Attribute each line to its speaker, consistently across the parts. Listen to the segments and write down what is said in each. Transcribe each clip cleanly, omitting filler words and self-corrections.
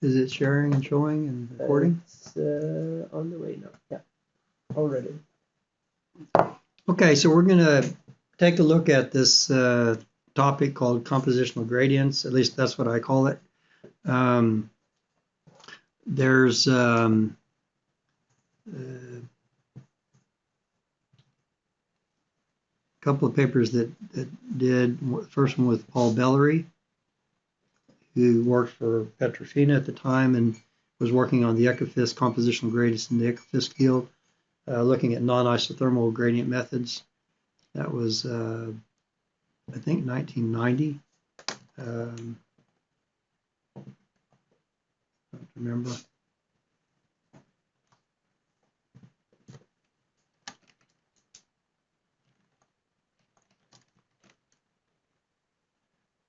Speaker 1: Is it sharing and showing and recording?
Speaker 2: It's on the way now. Yeah, already.
Speaker 1: Okay, so we're going to take a look at this topic called compositional gradients. At least that's what I call it. There's a couple of papers that did. The first one with Paul Bellery, who worked for Petrofina at the time and was working on the Ecofisk compositional gradients in the Ecofisk field, looking at non-isothermal gradient methods. That was, I think, 1990. I don't remember.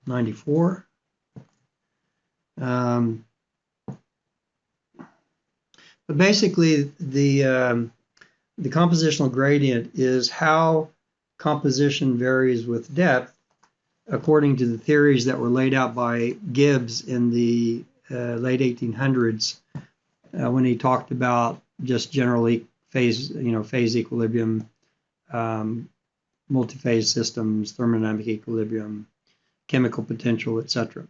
Speaker 1: '94. But basically, the compositional gradient is how composition varies with depth according to the theories that were laid out by Gibbs in the late 1800s when he talked about just generally phase equilibrium, multi-phase systems, thermodynamic equilibrium, chemical potential, etc.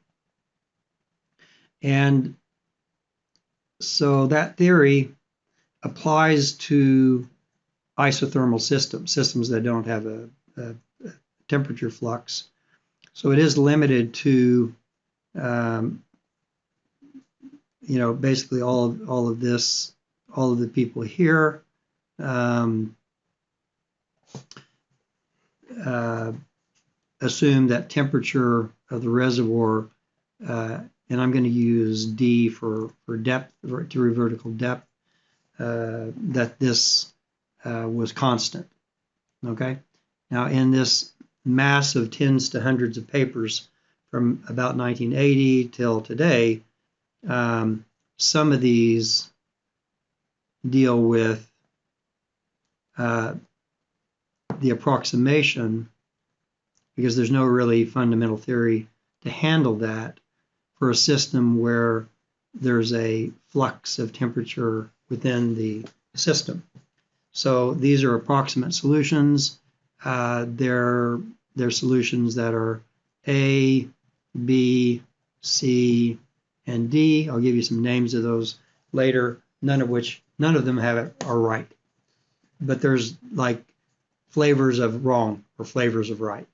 Speaker 1: And so that theory applies to isothermal systems that don't have a temperature flux. So it is limited to, basically all of this, all of the people here. Assume that temperature of the reservoir, and I'm going to use D for depth, to vertical depth, that this was constant. Okay. Now, in this mass of tens to hundreds of papers from about 1980 till today, some of these deal with the approximation, because there's no really fundamental theory to handle that for a system where there's a flux of temperature within the system. So these are approximate solutions. They're solutions that are A, B, C, and D. I'll give you some names of those later, none of them are right. But there's like flavors of wrong or flavors of right.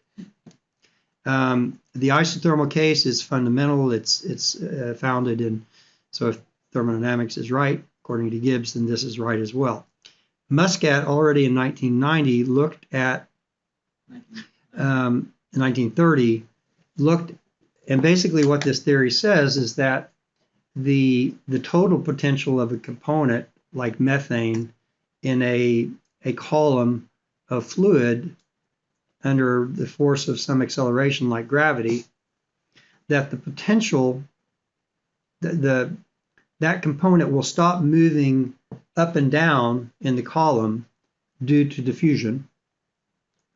Speaker 1: The isothermal case is fundamental. It's founded in, so if thermodynamics is right, according to Gibbs, then this is right as well. Muscat already in 1990 looked at, 1930, looked, and basically what this theory says is that the total potential of a component like methane in a column of fluid under the force of some acceleration like gravity, that the potential, that component will stop moving up and down in the column due to diffusion.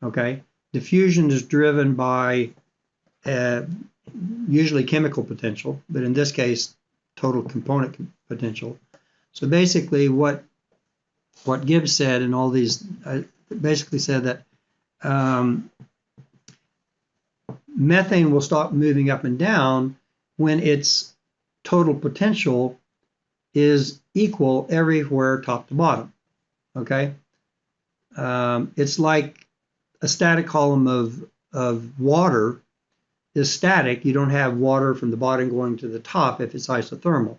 Speaker 1: Okay, diffusion is driven by usually chemical potential, but in this case, total component potential. So basically, what Gibbs said and all these basically said that methane will stop moving up and down when its total potential is equal everywhere top to bottom. Okay, it's like a static column of water is static. You don't have water from the bottom going to the top if it's isothermal.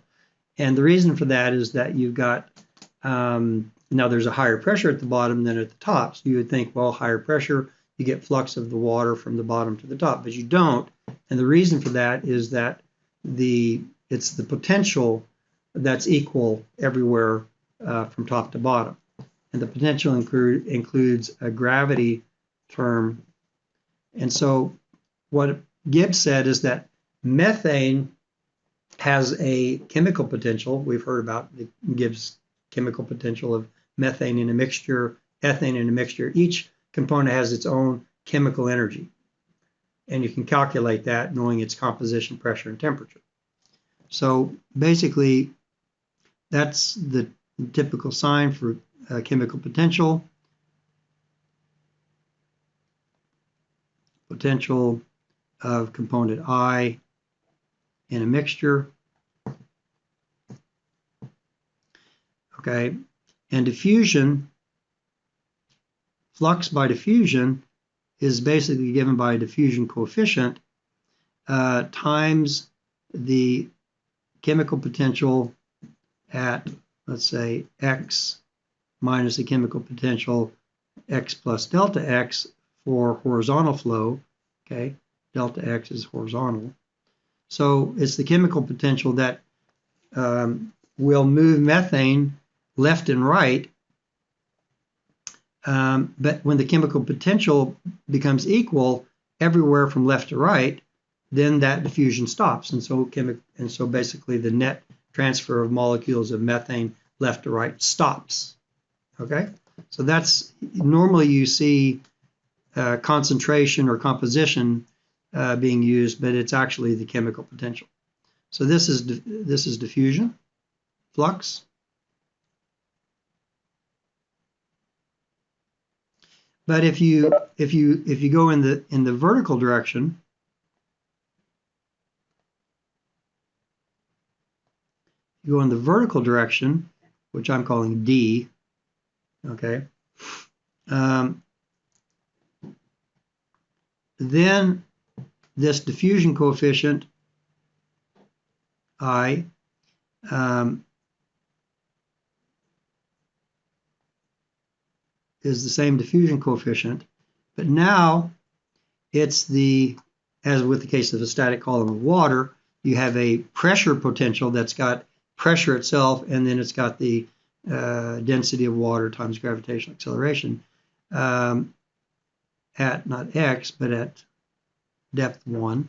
Speaker 1: And the reason for that is that you've got, now there's a higher pressure at the bottom than at the top. So you would think, well, higher pressure, you get flux of the water from the bottom to the top, but you don't. And the reason for that is that it's the potential that's equal everywhere from top to bottom. And the potential includes a gravity term. And so what Gibbs said is that methane has a chemical potential. We've heard about the Gibbs chemical potential of methane in a mixture, ethane in a mixture. Each component has its own chemical energy. And you can calculate that knowing its composition, pressure, and temperature. So basically, that's the typical sign for chemical potential. Potential of component I in a mixture. Okay, and diffusion, flux by diffusion, is basically given by a diffusion coefficient times the chemical potential at, let's say, x minus the chemical potential x plus delta x for horizontal flow. Okay, delta x is horizontal. So it's the chemical potential that will move methane left and right. But when the chemical potential becomes equal everywhere from left to right, then that diffusion stops. And so basically the net transfer of molecules of methane left to right stops. Okay? So that's normally you see concentration or composition being used, but it's actually the chemical potential. So this is diffusion, flux. But if you go in the vertical direction, you go in the vertical direction, which I'm calling D. Okay. Then this diffusion coefficient I is the same diffusion coefficient, but now it's as with the case of a static column of water, you have a pressure potential that's got pressure itself, and then it's got the density of water times gravitational acceleration at not x, but at depth 1,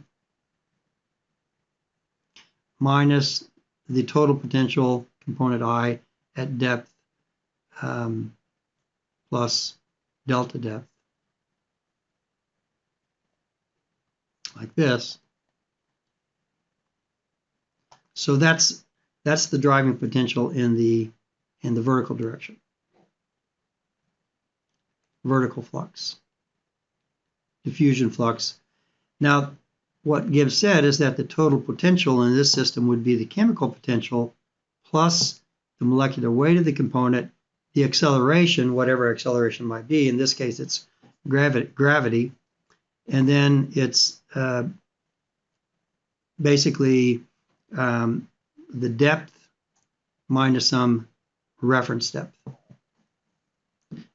Speaker 1: minus the total potential component I at depth plus delta depth, like this. So that's the driving potential in the vertical direction. Vertical flux, diffusion flux. Now, what Gibbs said is that the total potential in this system would be the chemical potential plus the molecular weight of the component, the acceleration, whatever acceleration might be. In this case, it's gravity. And then it's basically the depth minus some reference depth.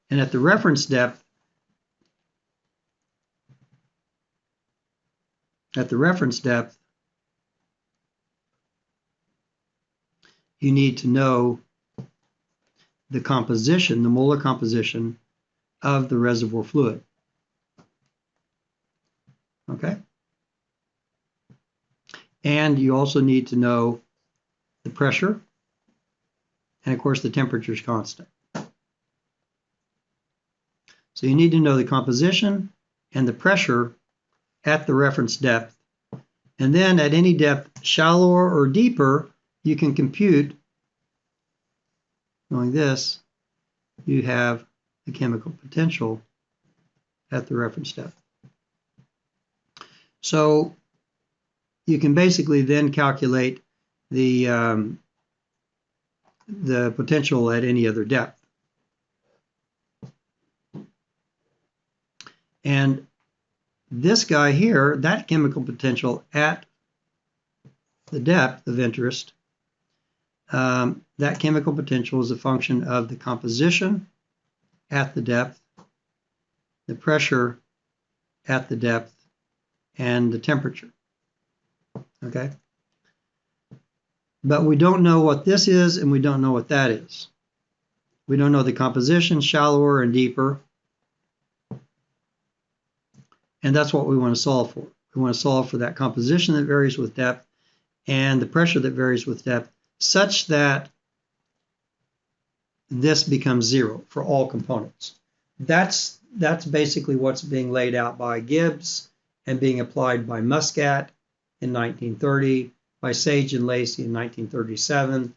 Speaker 1: And at the reference depth, you need to know the composition, the molar composition of the reservoir fluid. Okay? And you also need to know the pressure, and of course the temperature is constant. So you need to know the composition and the pressure at the reference depth. And then at any depth, shallower or deeper, you can compute, knowing this, you have the chemical potential at the reference depth. So you can basically then calculate the potential at any other depth. And this guy here, that chemical potential at the depth of interest, that chemical potential is a function of the composition at the depth, the pressure at the depth, and the temperature. Okay? But we don't know what this is, and we don't know what that is. We don't know the composition, shallower and deeper. And that's what we want to solve for. We want to solve for that composition that varies with depth and the pressure that varies with depth, such that this becomes zero for all components. That's basically what's being laid out by Gibbs and being applied by Muscat in 1930 by Sage and Lacey in 1937,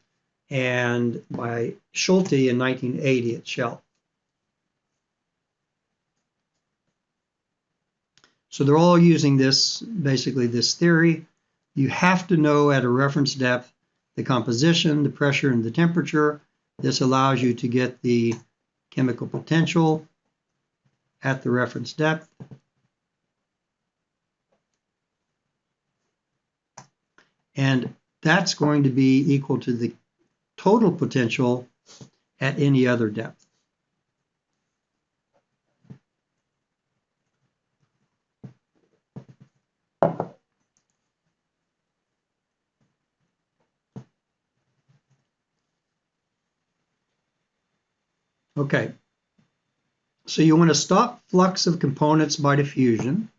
Speaker 1: and by Schulte in 1980 at Shell. So they're all using this, basically this theory. You have to know at a reference depth the composition, the pressure, and the temperature. This allows you to get the chemical potential at the reference depth. And that's going to be equal to the total potential at any other depth. Okay, so you want to stop flux of components by diffusion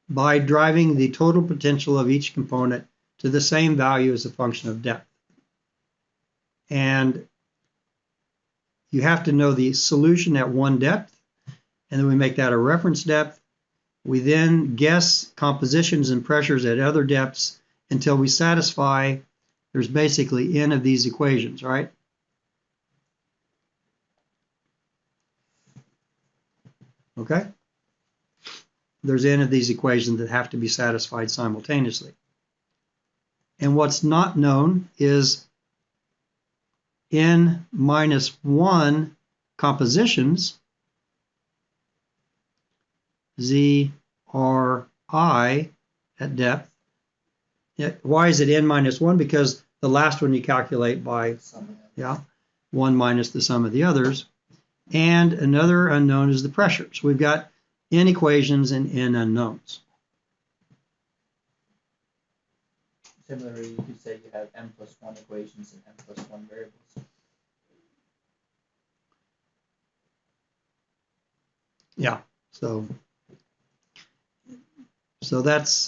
Speaker 1: by driving the total potential of each component to the same value as a function of depth. And you have to know the solution at one depth, and then we make that a reference depth. We then guess compositions and pressures at other depths until we satisfy there's basically n of these equations, right? Okay? There's n of these equations that have to be satisfied simultaneously. And what's not known is n minus 1 compositions, Z, R, I at depth. Why is it n minus 1? Because the last one you calculate by 1 minus the sum of the others. And another unknown is the pressure. So we've got n equations and n unknowns.
Speaker 3: Similarly, you could say you have n plus 1 equations and n plus 1 variables.
Speaker 1: Yeah, so that's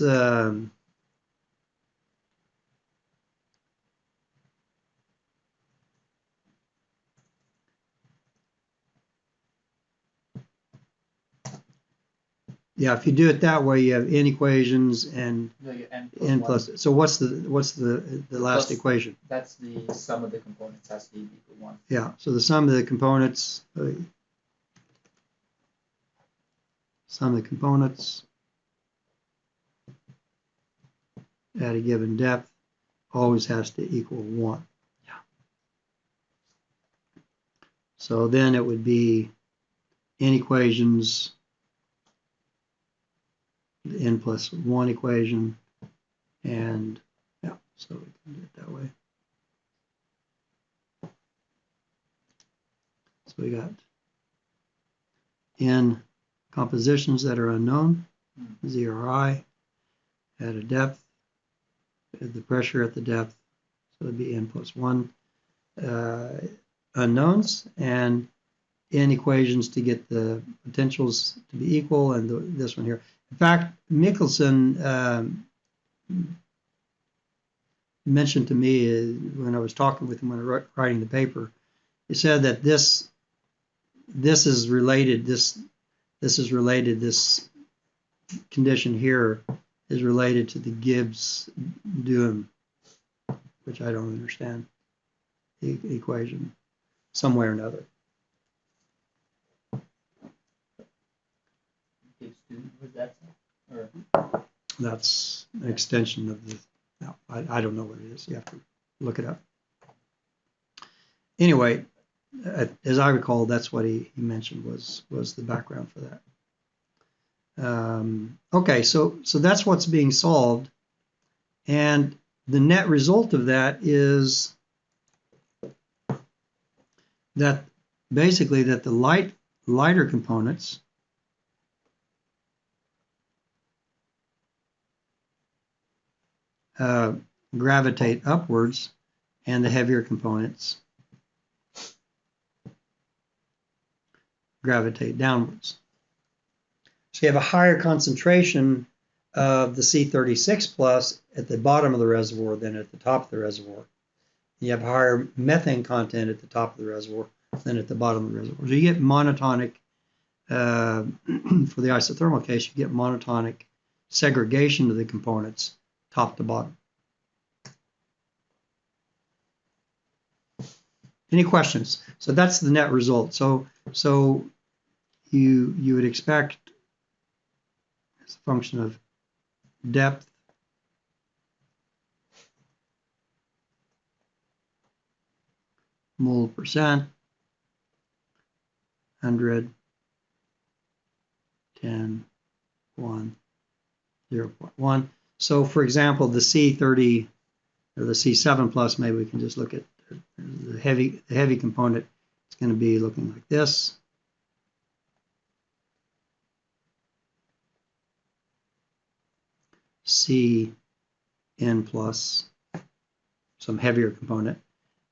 Speaker 1: yeah, if you do it that way, you have n equations and n plus. So what's the last equation?
Speaker 3: That's the sum of the components has to equal 1.
Speaker 1: Yeah, so the sum of the components at a given depth always has to equal 1. Yeah. So then it would be n equations, the n plus 1 equation, and yeah, so we can do it that way. So we got n compositions that are unknown, Z or I, at a depth, the pressure at the depth, so it would be n plus 1 unknowns, and n equations to get the potentials to be equal, and this one here. In fact, Michelson mentioned to me when I was talking with him when I was writing the paper, he said that this is related, this condition here is related to the Gibbs-Duhem, which I don't understand, the equation, some way or another. That's an extension of the, no, I don't know what it is. You have to look it up. Anyway, as I recall, that's what he mentioned was the background for that. Okay, so that's what's being solved, and the net result of that is that basically that the lighter components gravitate upwards, and the heavier components gravitate downwards. So you have a higher concentration of the C36 plus at the bottom of the reservoir than at the top of the reservoir. You have higher methane content at the top of the reservoir than at the bottom of the reservoir. So you get monotonic, for the isothermal case, you get monotonic segregation of the components top to bottom. Any questions? So that's the net result. So you would expect as a function of depth mole percent, 100, 10, 1, 0.1. So for example, the C30 or the C7 plus, maybe we can just look at the heavy component. It's going to be looking like this. CN plus some heavier component,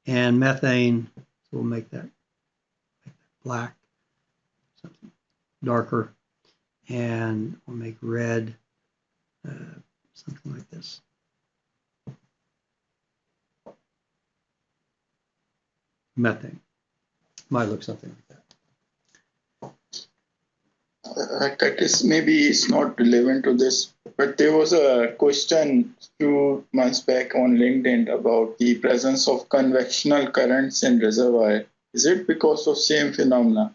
Speaker 1: and methane, so we'll make that black, something darker, and we'll make red something like this. Methane might look something like that.
Speaker 4: Curtis, maybe it's not relevant to this, but there was a question 2 months back on LinkedIn about the presence of convectional currents in reservoir. Is it because of same phenomena?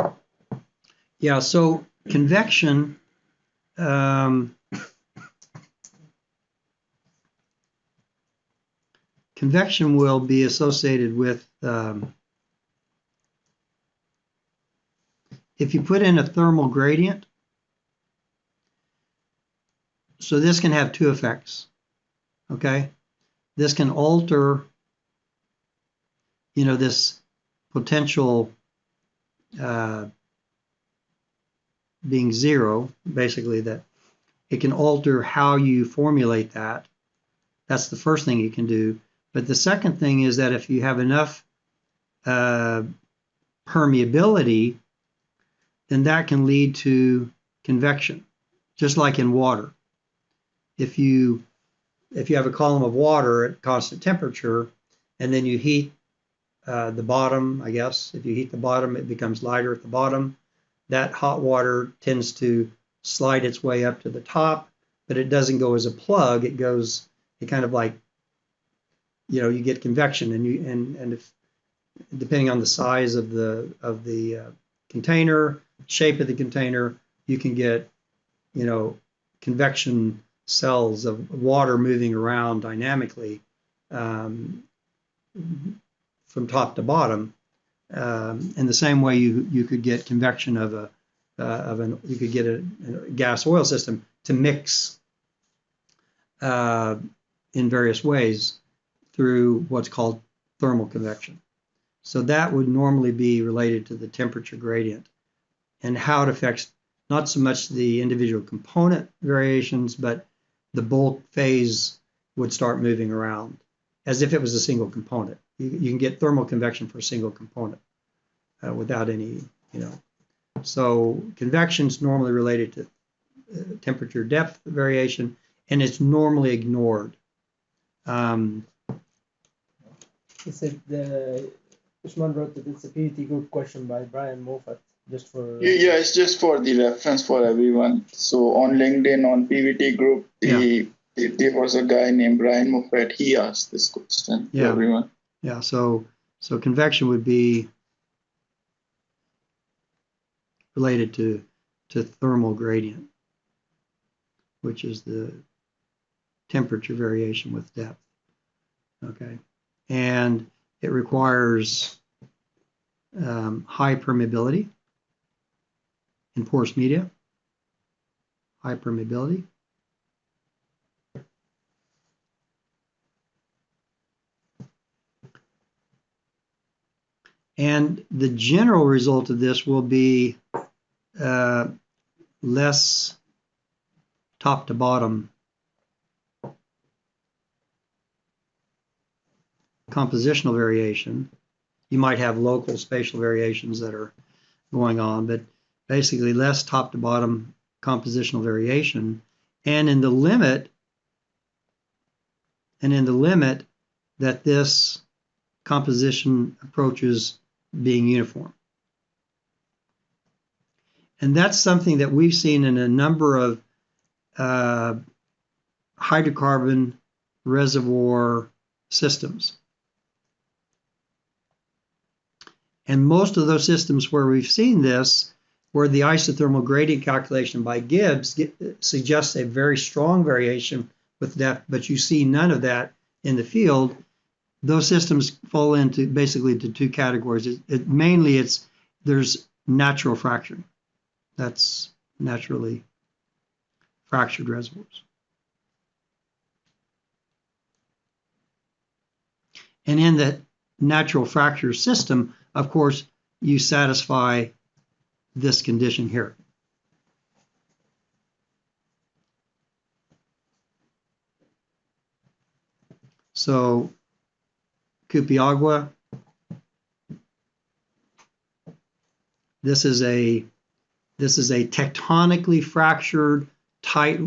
Speaker 1: Yeah, so convection, convection will be associated with, if you put in a thermal gradient, so this can have two effects, okay? This can alter, this potential being zero, basically, that it can alter how you formulate that. That's the first thing you can do. But the second thing is that if you have enough permeability, then that can lead to convection, just like in water. If you have a column of water at constant temperature, and then you heat the bottom, I guess, if you heat the bottom, it becomes lighter at the bottom. That hot water tends to slide its way up to the top, but it doesn't go as a plug. It kind of like, you get convection, and if depending on the size of the container, shape of the container, you can get, convection cells of water moving around dynamically from top to bottom. In the same way, you could get convection you could get a gas oil system to mix in various ways through what's called thermal convection. So that would normally be related to the temperature gradient and how it affects not so much the individual component variations, but the bulk phase would start moving around as if it was a single component. You can get thermal convection for a single component without any, So convection is normally related to temperature depth variation, and it's normally ignored.
Speaker 2: Usman wrote that it's a PVT group question by Brian Moffat, just for...
Speaker 4: Yeah, it's just for the reference for everyone. So on LinkedIn, on PVT group, there was a guy named Brian Moffat. He asked this question to everyone.
Speaker 1: Yeah, so convection would be related to thermal gradient, which is the temperature variation with depth. Okay, and it requires high permeability in porous media, high permeability. And the general result of this will be less top to bottom compositional variation. You might have local spatial variations that are going on, but basically less top to bottom compositional variation. And in the limit that this composition approaches being uniform. And that's something that we've seen in a number of hydrocarbon reservoir systems. And most of those systems where we've seen this, where the isothermal gradient calculation by Gibbs suggests a very strong variation with depth, but you see none of that in the field, those systems fall into basically to two categories. Mainly there's natural fracturing. That's naturally fractured reservoirs. And in the natural fracture system, of course, you satisfy this condition here. So Cupiagua, this is a tectonically fractured tight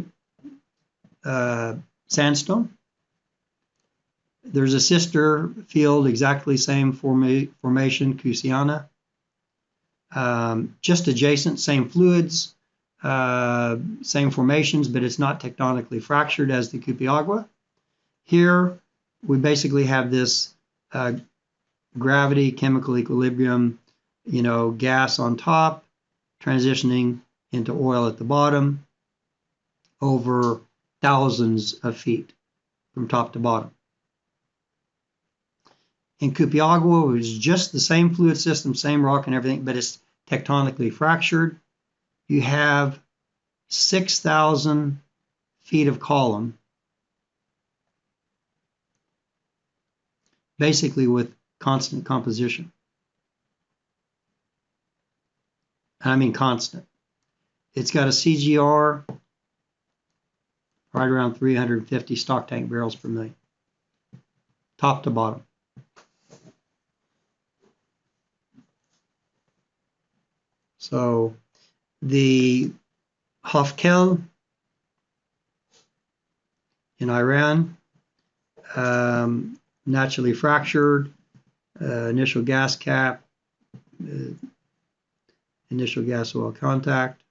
Speaker 1: sandstone. There's a sister field, exactly same formation, Cusiana. Just adjacent, same fluids, same formations, but it's not tectonically fractured as the Cupiagua. Here, we basically have this gravity, chemical equilibrium, gas on top, transitioning into oil at the bottom over thousands of feet from top to bottom. In Cupiagua, it was just the same fluid system, same rock and everything, but it's tectonically fractured. You have 6,000 feet of column, basically with constant composition. I mean constant. It's got a CGR right around 350 stock tank barrels per million, top to bottom. So the Hafkel in Iran, naturally fractured, initial gas cap, initial gas oil contact.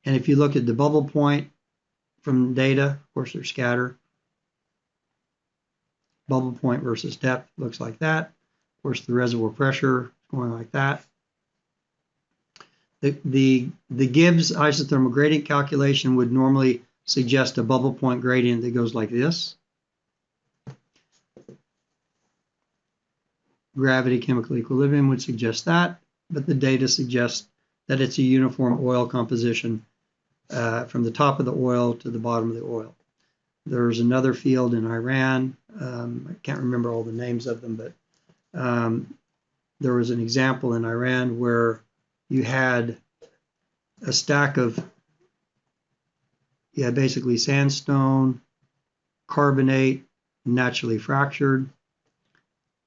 Speaker 1: And if you look at the bubble point from data, of course they're scattered. Bubble point versus depth looks like that. Of course the reservoir pressure is going like that. The Gibbs isothermal gradient calculation would normally suggest a bubble point gradient that goes like this. Gravity chemical equilibrium would suggest that, but the data suggests that it's a uniform oil composition from the top of the oil to the bottom of the oil. There's another field in Iran. I can't remember all the names of them, but there was an example in Iran where you had a stack of, basically sandstone, carbonate, naturally fractured,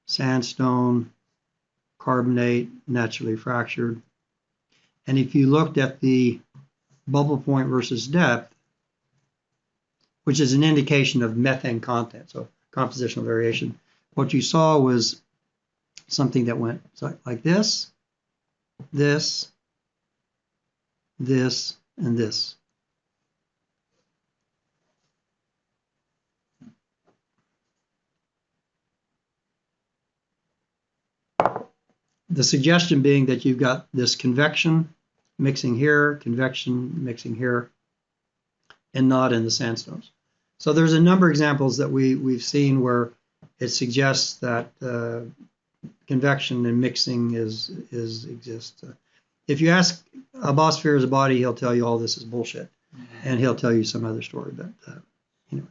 Speaker 1: sandstone, carbonate, naturally fractured. And if you looked at the bubble point versus depth, which is an indication of methane content, so compositional variation, what you saw was something that went like this, this, this, and this. The suggestion being that you've got this convection mixing here, convection mixing here, and not in the sandstones. So there's a number of examples that we've seen where it suggests that convection and mixing exists. If you ask a biosphere as a body, he'll tell you all this is bullshit, and he'll tell you some other story. But anyway,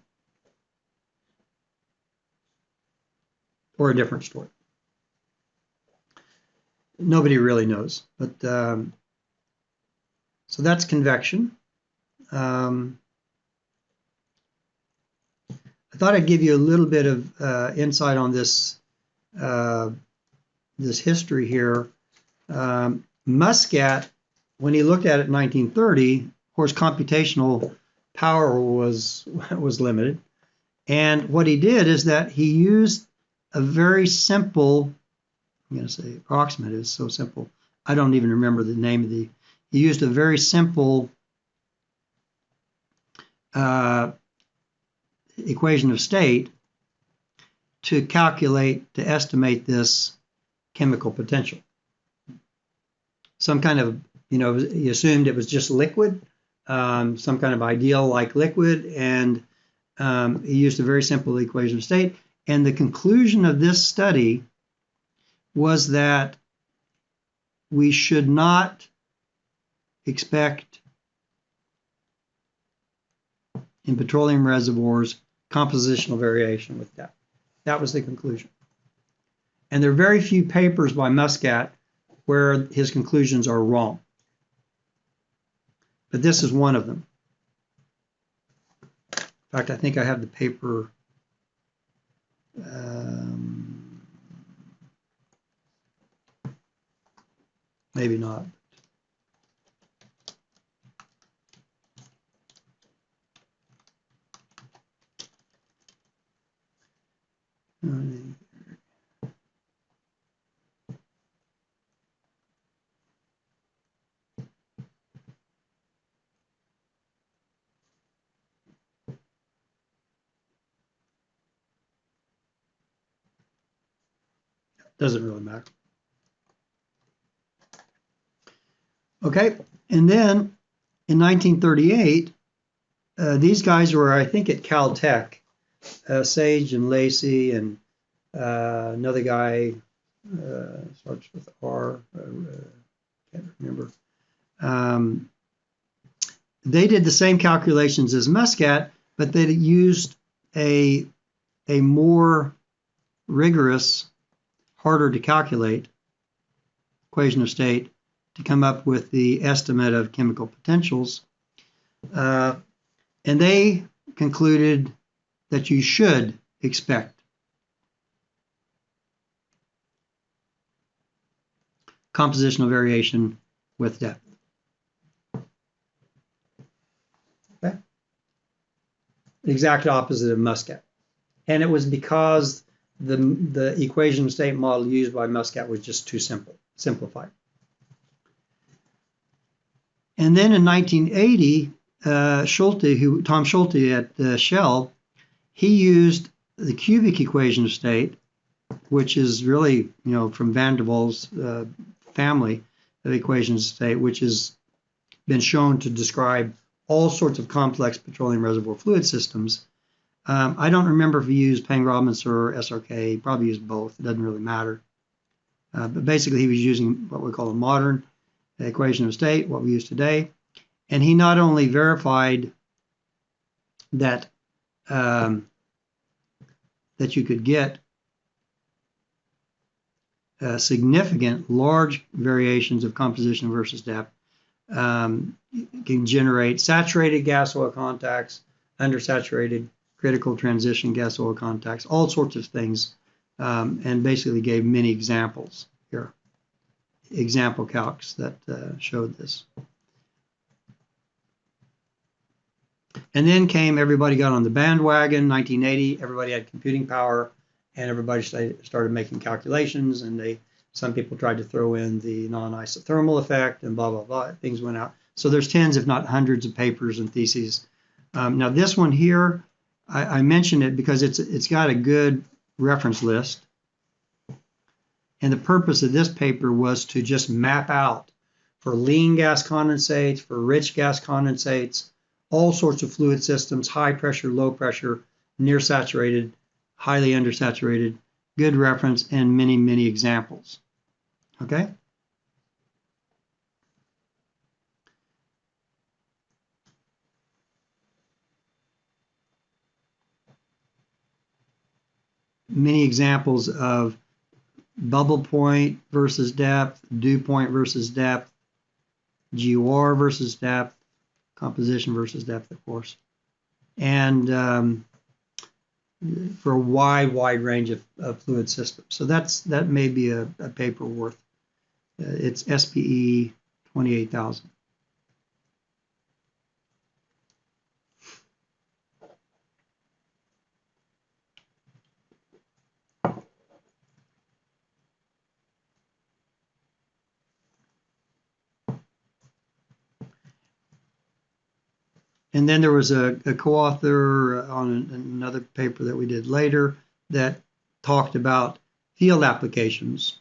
Speaker 1: or a different story. Nobody really knows, but so that's convection. I thought I'd give you a little bit of insight on this this history here. Muscat, when he looked at it in 1930, of course, computational power was limited, and what he did is that he used a very simple, I'm going to say approximate is so simple, I don't even remember the name of he used a very simple equation of state to estimate this chemical potential. Some kind of, he assumed it was just liquid, some kind of ideal like liquid, and he used a very simple equation of state. And the conclusion of this study was that we should not expect in petroleum reservoirs compositional variation with depth. That was the conclusion. And there are very few papers by Muscat where his conclusions are wrong. But this is one of them. In fact, I think I have the paper. Maybe not. Doesn't really matter. Okay, and then in 1938, these guys were, I think, at Caltech, Sage and Lacey and another guy, starts with R, can't remember. They did the same calculations as Muscat, but they used a more rigorous, harder to calculate equation of state to come up with the estimate of chemical potentials. And they concluded that you should expect compositional variation with depth. Okay. The exact opposite of Muscat. And it was because the equation of state model used by Muscat was just too simplified. And then in 1980, Tom Schulte at Shell, he used the cubic equation of state, which is really, from Van der Waals family of equations of state, which has been shown to describe all sorts of complex petroleum reservoir fluid systems. I don't remember if he used Pang-Robinson or SRK. He probably used both. It doesn't really matter. But basically, he was using what we call a modern equation of state, what we use today. And he not only verified that that you could get significant, large variations of composition versus depth, can generate saturated gas oil contacts, undersaturated critical transition gas oil contacts, all sorts of things, and basically gave many examples here, example calcs that showed this. And then everybody got on the bandwagon, 1980, everybody had computing power, and everybody started making calculations, and some people tried to throw in the non-isothermal effect, and blah, blah, blah, things went out. So there's tens, if not hundreds of papers and theses. Now this one here, I mentioned it because it's got a good reference list. And the purpose of this paper was to just map out for lean gas condensates, for rich gas condensates, all sorts of fluid systems, high pressure, low pressure, near saturated, highly undersaturated, good reference, and many, many examples. Okay? Many examples of bubble point versus depth, dew point versus depth, GOR versus depth, composition versus depth, of course, and for a wide range of fluid systems. So that may be a paper worth. It's SPE 28,000. And then there was a co-author on another paper that we did later that talked about field applications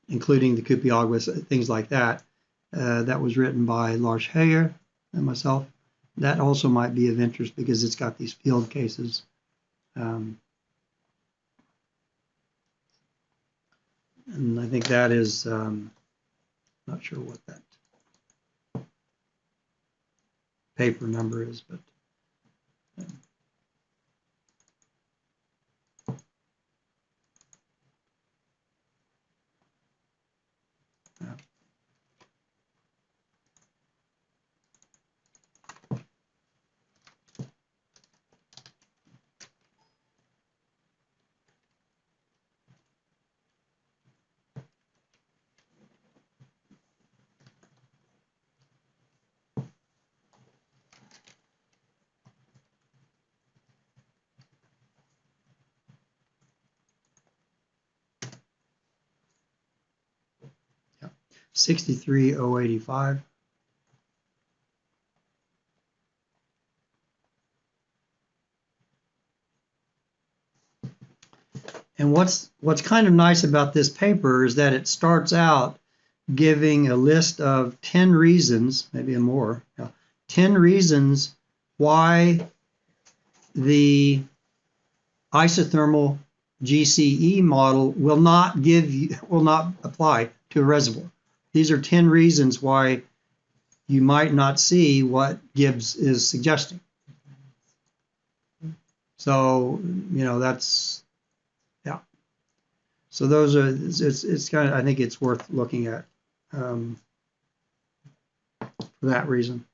Speaker 1: including the Cupiaguas, things like that. That was written by Lars Heyer and myself. That also might be of interest because it's got these field cases. And I think that is, not sure what that paper number is, but uh, 63085. And what's kind of nice about this paper is that it starts out giving a list of 10 reasons, maybe more, 10 reasons why the isothermal GCE model will not apply to a reservoir. These are 10 reasons why you might not see what Gibbs is suggesting. So, that's, yeah. So those are, it's kind of, I think it's worth looking at for that reason.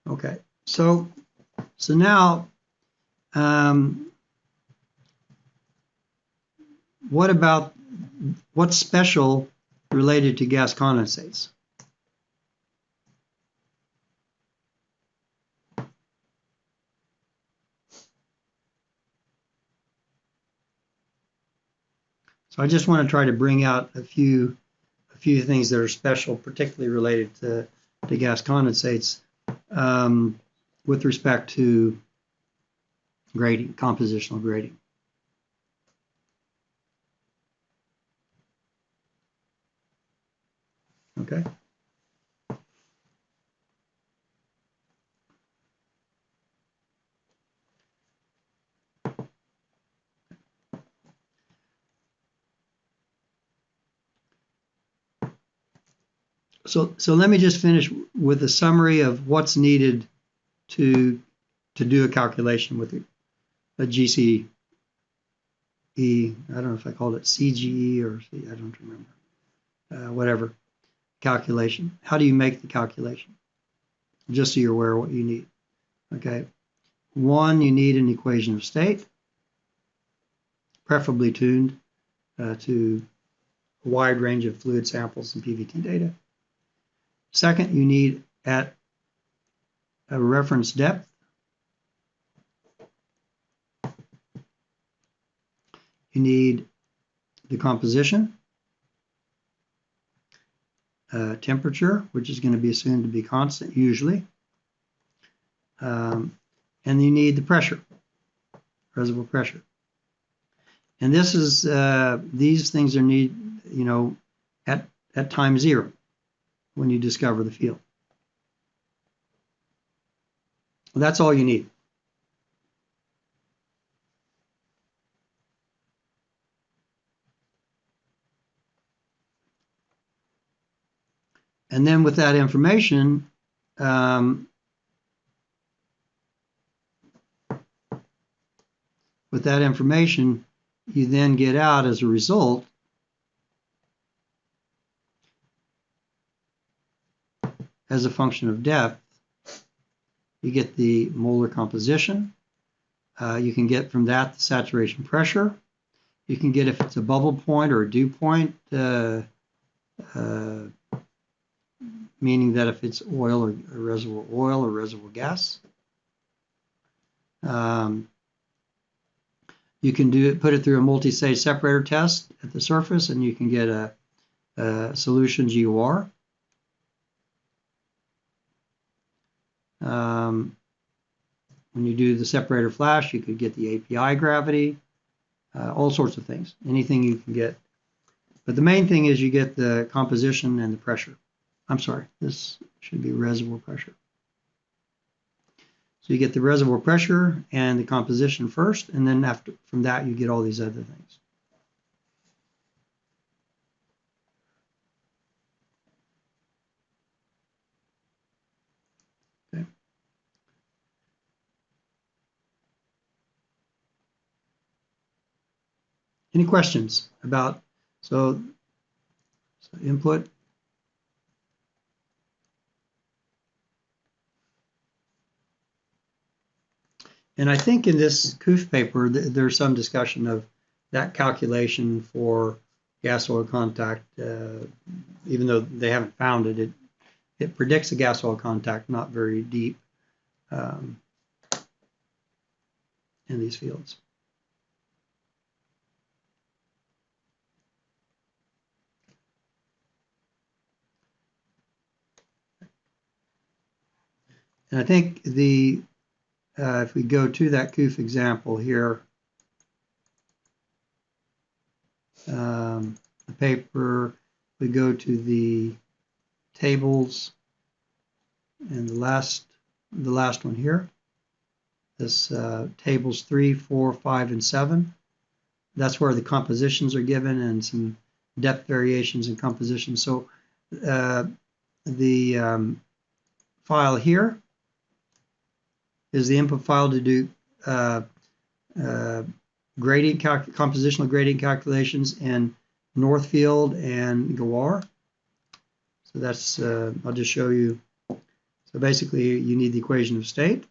Speaker 1: Okay, so now, what's special related to gas condensates? So I just want to try to bring out a few things that are special, particularly related to gas condensates, with respect to grading, compositional grading. Okay. So let me just finish with a summary of what's needed to do a calculation with a GCE. I don't know if I called it CGE or I don't remember. Whatever calculation. How do you make the calculation? Just so you're aware of what you need. Okay. One, you need an equation of state, preferably tuned to a wide range of fluid samples and PVT data. Second, you need at a reference depth, you need the composition, temperature, which is going to be assumed to be constant usually, and you need the pressure, reservoir pressure. And this is these things are need at time zero when you discover the field. That's all you need. And then with that information, you then get out as a result as a function of depth, you get the molar composition. You can get from that the saturation pressure. You can get if it's a bubble point or a dew point, meaning that if it's oil or reservoir oil or reservoir gas. You You can put it through a multi-stage separator test at the surface, and you can get a solution GOR. When you do the separator flash, you could get the API gravity, all sorts of things, anything you can get. But the main thing is you get the composition and the pressure. I'm sorry, this should be reservoir pressure. So you get the reservoir pressure and the composition first, and then from that you get all these other things. Okay. Any questions about so input? And I think in this COOF paper, there's some discussion of that calculation for gas oil contact, even though they haven't found it, it predicts a gas oil contact not very deep in these fields. And I think if we go to that COOF example here, the paper, we go to the tables, and the last one here, this tables 3, 4, 5, and 7. That's where the compositions are given and some depth variations in composition. So the file here is the input file to do compositional gradient calculations in Northfield and Gawar. So that's, I'll just show you. So basically you need the equation of state.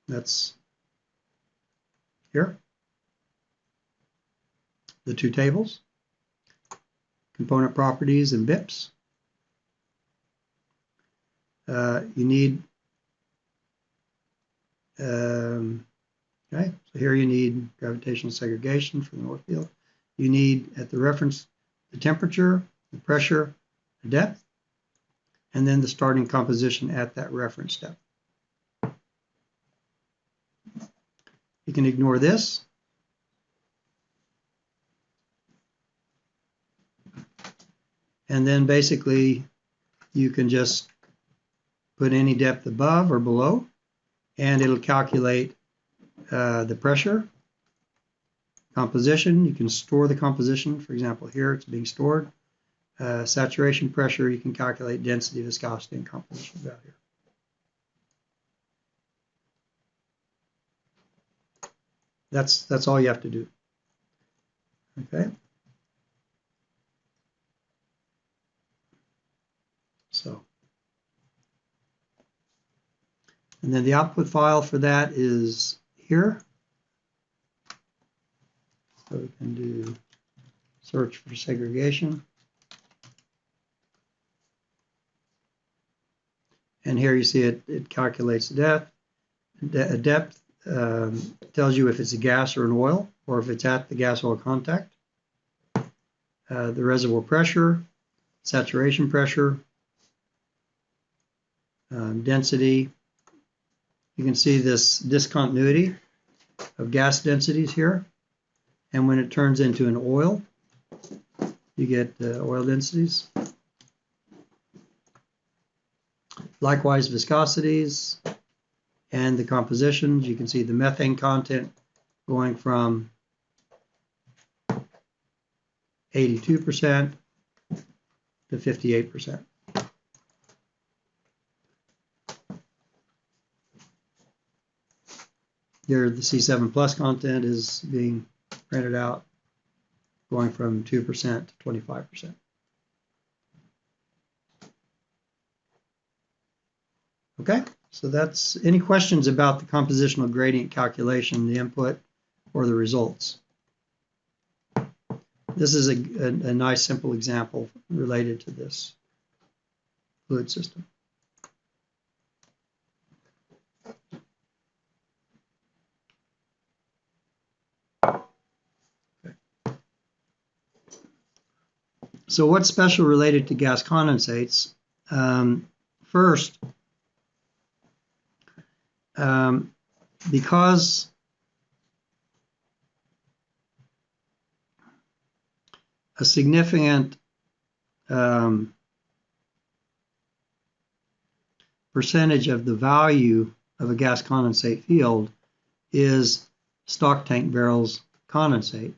Speaker 1: That's here. The two tables, component properties and BIPs. You need, okay, so here you need gravitational segregation for the Northfield. You need at the reference the temperature, the pressure, the depth, and then the starting composition at that reference step. You can ignore this. And then basically you can just put any depth above or below, and it'll calculate the pressure, composition. You can store the composition. For example, here it's being stored. Saturation pressure, you can calculate density, viscosity, and composition value. That's all you have to do. Okay. So, and then the output file for that is here. So we can do search for segregation. And here you see it calculates the depth. Tells you if it's a gas or an oil, or if it's at the gas oil contact. The reservoir pressure, saturation pressure, density. You can see this discontinuity of gas densities here. And when it turns into an oil, you get oil densities. Likewise, viscosities and the compositions. You can see the methane content going from 82% to 58%. There, the C7 plus content is being printed out, going from 2% to 25%. Okay, so that's any questions about the compositional gradient calculation, the input, or the results? This is a nice simple example related to this fluid system. So what's special related to gas condensates? First, because a significant percentage of the value of a gas condensate field is stock tank barrels condensate,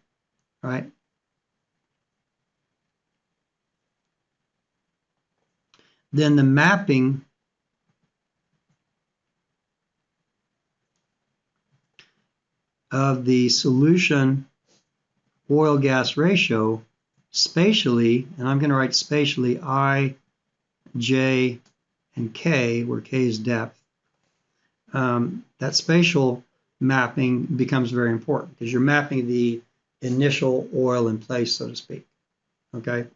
Speaker 1: right? Then the mapping of the solution oil gas ratio spatially, and I'm going to write spatially I, J, and K, where K is depth. That spatial mapping becomes very important because you're mapping the initial oil in place, so to speak. Okay.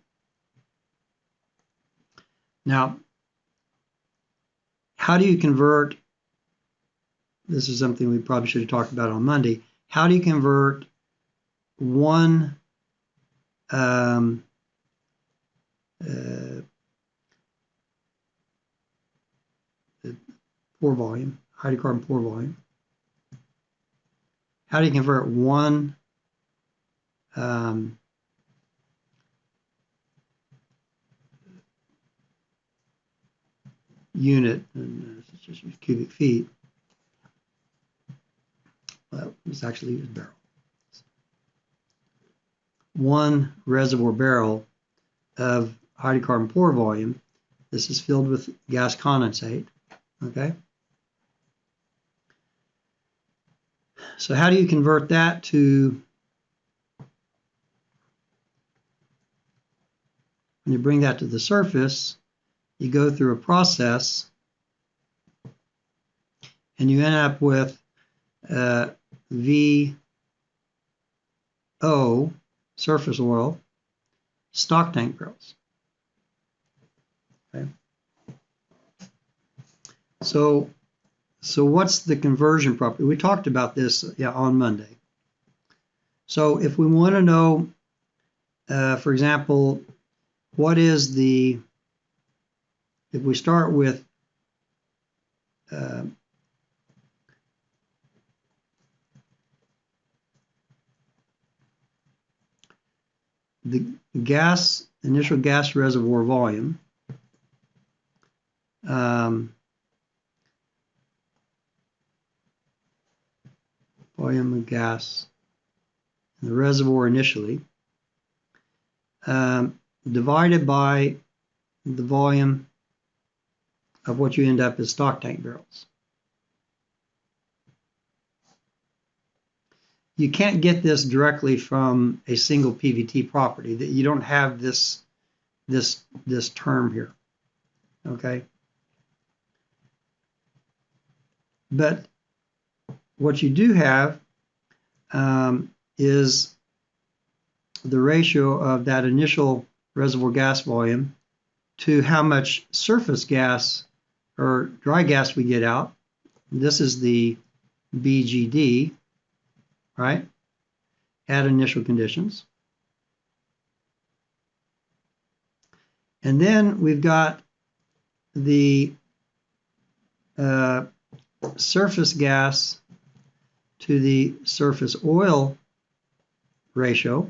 Speaker 1: Now, how do you convert? This is something we probably should have talked about on Monday. How do you convert one pore volume, hydrocarbon pore volume? How do you convert one unit, and let's just use cubic feet. Well, let's actually use barrel. One reservoir barrel of hydrocarbon pore volume. This is filled with gas condensate. Okay. So how do you convert that to, when you bring that to the surface, you go through a process and you end up with VO, surface oil, stock tank barrels. Okay. So what's the conversion property? We talked about this on Monday. So if we want to know, for example, what is the, if we start with the initial gas reservoir volume, volume of gas in the reservoir initially, divided by the volume of what you end up as stock tank barrels. You can't get this directly from a single PVT property. That you don't have this term here. Okay. But what you do have is the ratio of that initial reservoir gas volume to how much surface gas or dry gas we get out. This is the BGD, right, at initial conditions. And then we've got the surface gas to the surface oil ratio,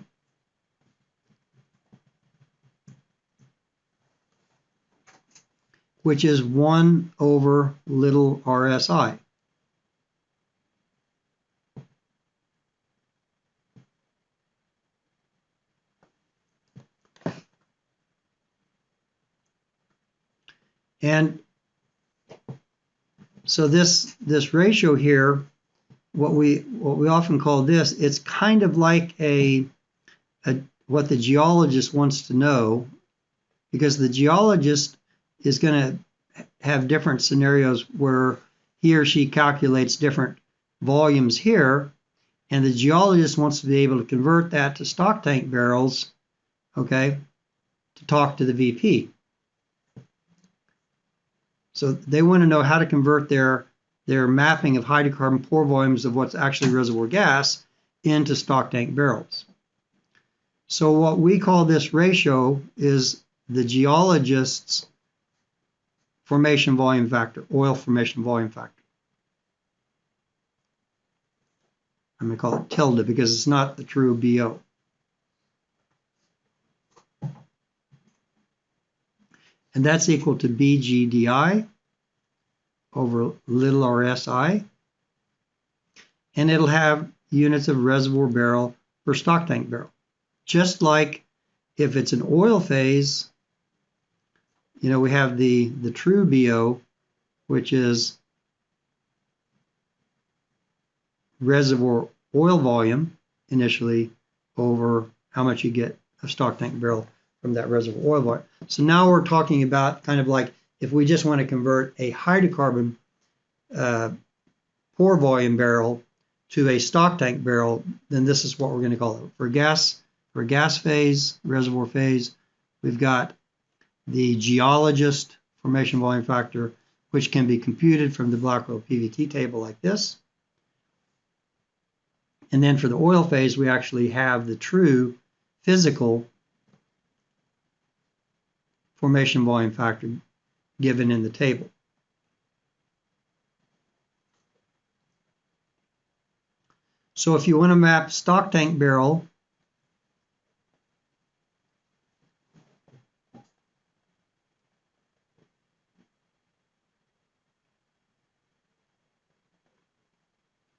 Speaker 1: which is 1 over little RSI. And so this ratio here, what we often call this, it's kind of like what the geologist wants to know, because the geologist is going to have different scenarios where he or she calculates different volumes here, and the geologist wants to be able to convert that to stock tank barrels, okay, to talk to the VP. So they want to know how to convert their mapping of hydrocarbon pore volumes of what's actually reservoir gas into stock tank barrels. So what we call this ratio is the geologist's formation volume factor, oil formation volume factor. I'm going to call it tilde because it's not the true BO. And that's equal to BGDI over little RSI. And it'll have units of reservoir barrel per stock tank barrel. Just like if it's an oil phase, you know, we have the true BO, which is reservoir oil volume initially over how much you get a stock tank barrel from that reservoir oil volume. So now we're talking about kind of like if we just want to convert a hydrocarbon pore volume barrel to a stock tank barrel, then this is what we're going to call it. For gas phase, reservoir phase, we've got the geologist formation volume factor, which can be computed from the Blackwell PVT table like this. And then for the oil phase, we actually have the true physical formation volume factor given in the table. So if you want to map stock tank barrel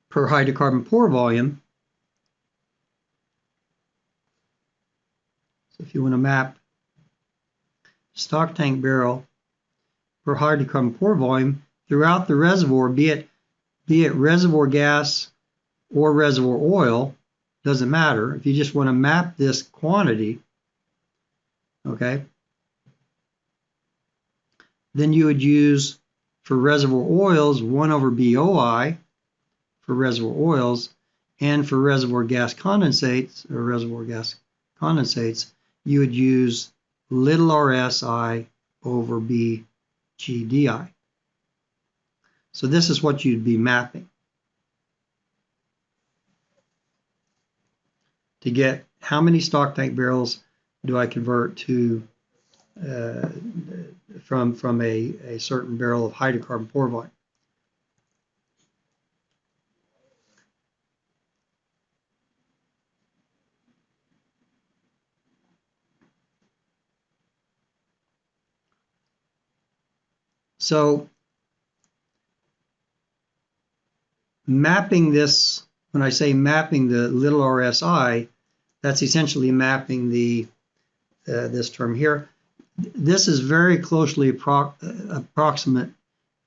Speaker 1: per hydrocarbon pore volume, so if you want to map stock tank barrel per hydrocarbon pore volume throughout the reservoir, be it reservoir gas or reservoir oil, doesn't matter. If you just want to map this quantity, okay, then you would use for reservoir oils 1 over BOI for reservoir oils, and for reservoir gas condensates or reservoir gas condensates, you would use little RSI over BGDI. So this is what you'd be mapping to get how many stock tank barrels do I convert to from a certain barrel of hydrocarbon pore volume. So mapping this, when I say mapping the little RSI, that's essentially mapping the this term here. This is very closely approximate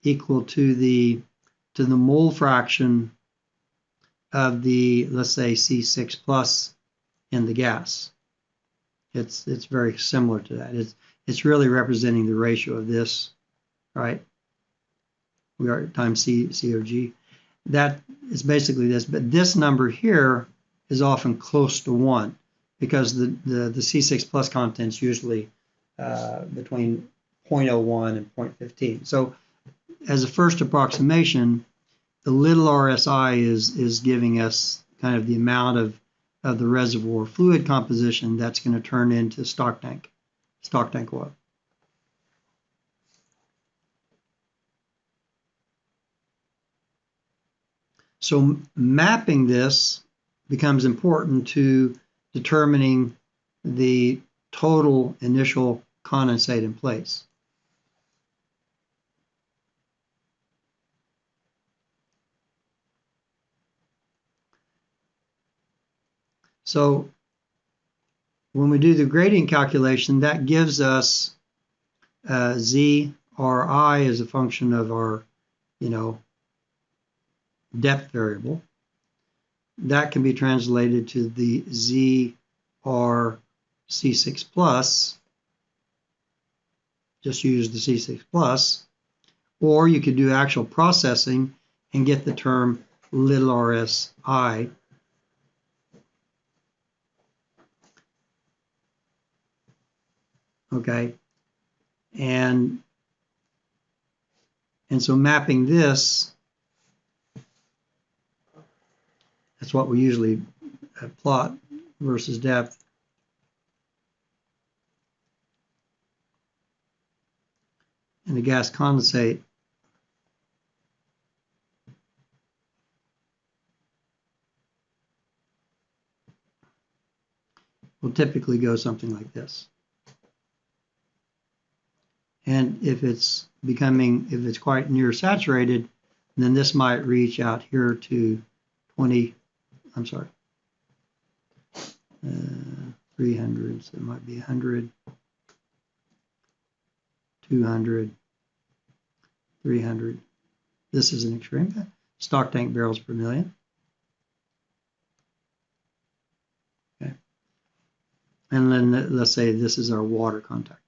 Speaker 1: equal to the mole fraction of the, let's say, C6 plus in the gas. It's very similar to that. It's really representing the ratio of this, right? We are times COG. That is basically this, but this number here is often close to 1 because the C6 plus content is usually between 0.01 and 0.15. So as a first approximation, the little RSI is giving us kind of the amount of the reservoir fluid composition that's going to turn into stock tank oil. So mapping this becomes important to determining the total initial condensate in place. So when we do the gradient calculation, that gives us ZRI as a function of our, depth variable. That can be translated to the ZR C6 plus, just use the C6 plus, or you could do actual processing and get the term little RSI. Okay, and so mapping this, that's what we usually plot versus depth. and the gas condensate will typically go something like this. And if it's quite near saturated, then this might reach out here to 300, so it might be 100, 200, 300. This is an extreme. Stock tank barrels per million. Okay. And then let's say this is our water contact.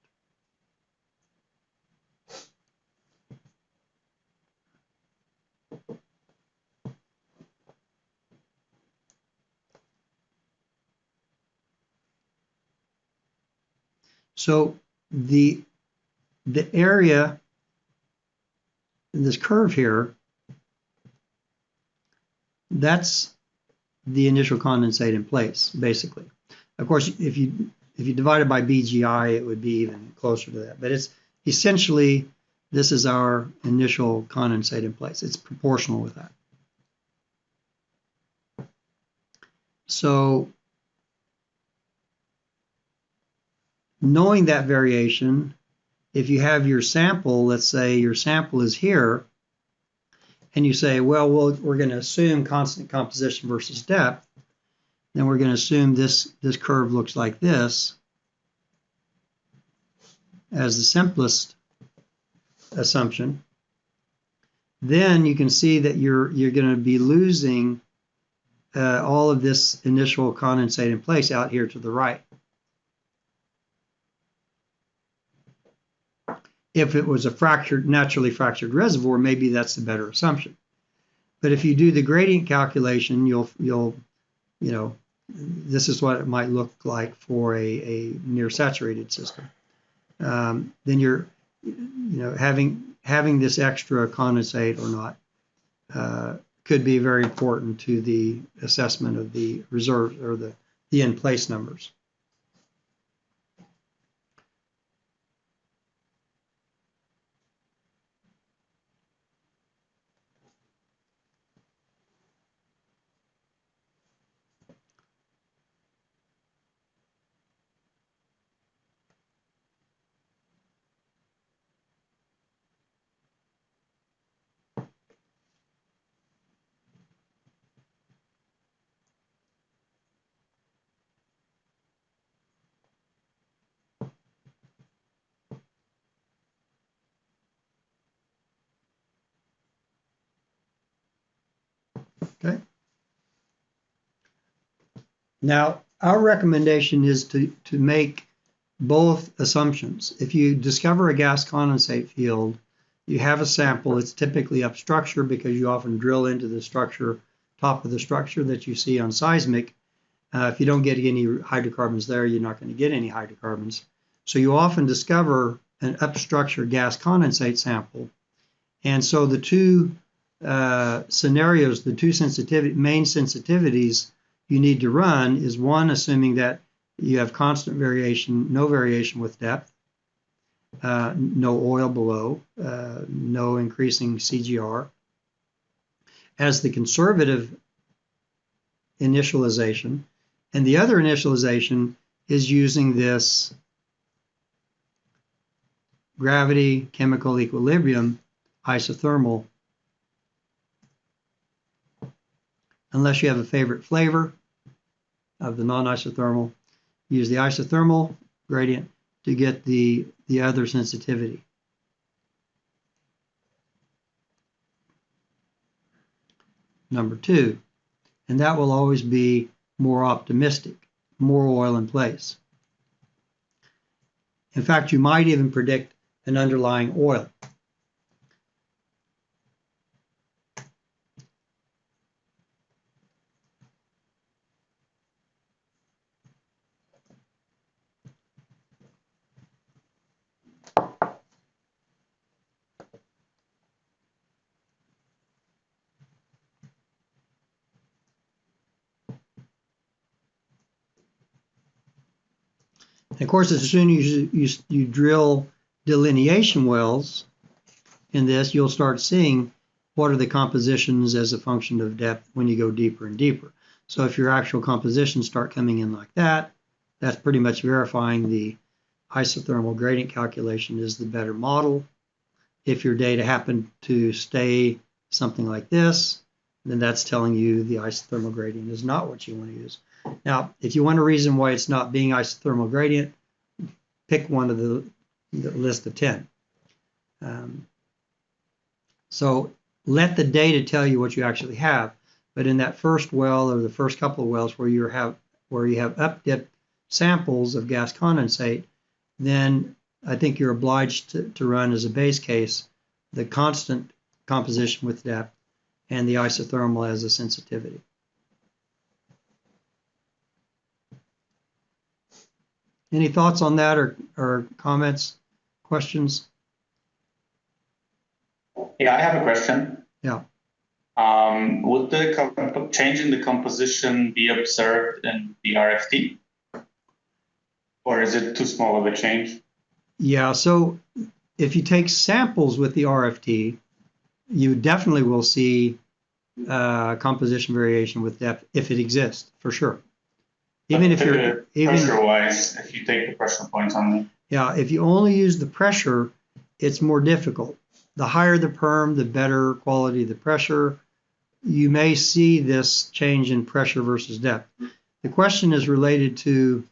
Speaker 1: So the area in this curve here, that's the initial condensate in place, basically. Of course, if you divide it by BGI, it would be even closer to that. But it's essentially, this is our initial condensate in place. It's proportional with that. So knowing that variation, if you have your sample, let's say your sample is here, and you say, well, we're going to assume constant composition versus depth, then we're going to assume this curve looks like this as the simplest assumption. Then you can see that you're going to be losing all of this initial condensate in place out here to the right. If it was a naturally fractured reservoir, maybe that's the better assumption. But if you do the gradient calculation, you'll this is what it might look like for a near saturated system. Then you're having this extra condensate or not could be very important to the assessment of the reserve or the in place numbers. Okay. Now, our recommendation is to make both assumptions. If you discover a gas condensate field, you have a sample. It's typically up structure because you often drill into the structure, top of the structure that you see on seismic. If you don't get any hydrocarbons there, you're not going to get any hydrocarbons. So you often discover an up structure gas condensate sample. And so the two scenarios, the two main sensitivities you need to run is one, assuming that you have constant variation, no variation with depth, no oil below, no increasing CGR. As the conservative initialization, and the other initialization is using this gravity chemical equilibrium isothermal. Unless you have a favorite flavor of the non-isothermal, use the isothermal gradient to get the other sensitivity. Number two, and that will always be more optimistic, more oil in place. In fact, you might even predict an underlying oil. And of course, as soon as you drill delineation wells, in this, you'll start seeing what are the compositions as a function of depth when you go deeper and deeper. So if your actual compositions start coming in like that, that's pretty much verifying the isothermal gradient calculation is the better model. If your data happen to stay something like this, then that's telling you the isothermal gradient is not what you want to use. Now, if you want a reason why it's not being isothermal gradient, pick one of the list of 10. So let the data tell you what you actually have. But in that first well or the first couple of wells where you have up-dip samples of gas condensate, then I think you're obliged to run as a base case the constant composition with depth and the isothermal as a sensitivity. Any thoughts on that or comments, questions?
Speaker 5: Yeah, I have a question.
Speaker 1: Yeah.
Speaker 5: Would the change in the composition be observed in the RFT? Or is it too small of a change?
Speaker 1: Yeah, so if you take samples with the RFT, you definitely will see composition variation with depth if it exists, for sure. Even if you're
Speaker 5: pressure-wise, if you take the pressure points only.
Speaker 1: Yeah, if you only use the pressure, it's more difficult. The higher the perm, the better quality the pressure. You may see this change in pressure versus depth. The question is related to,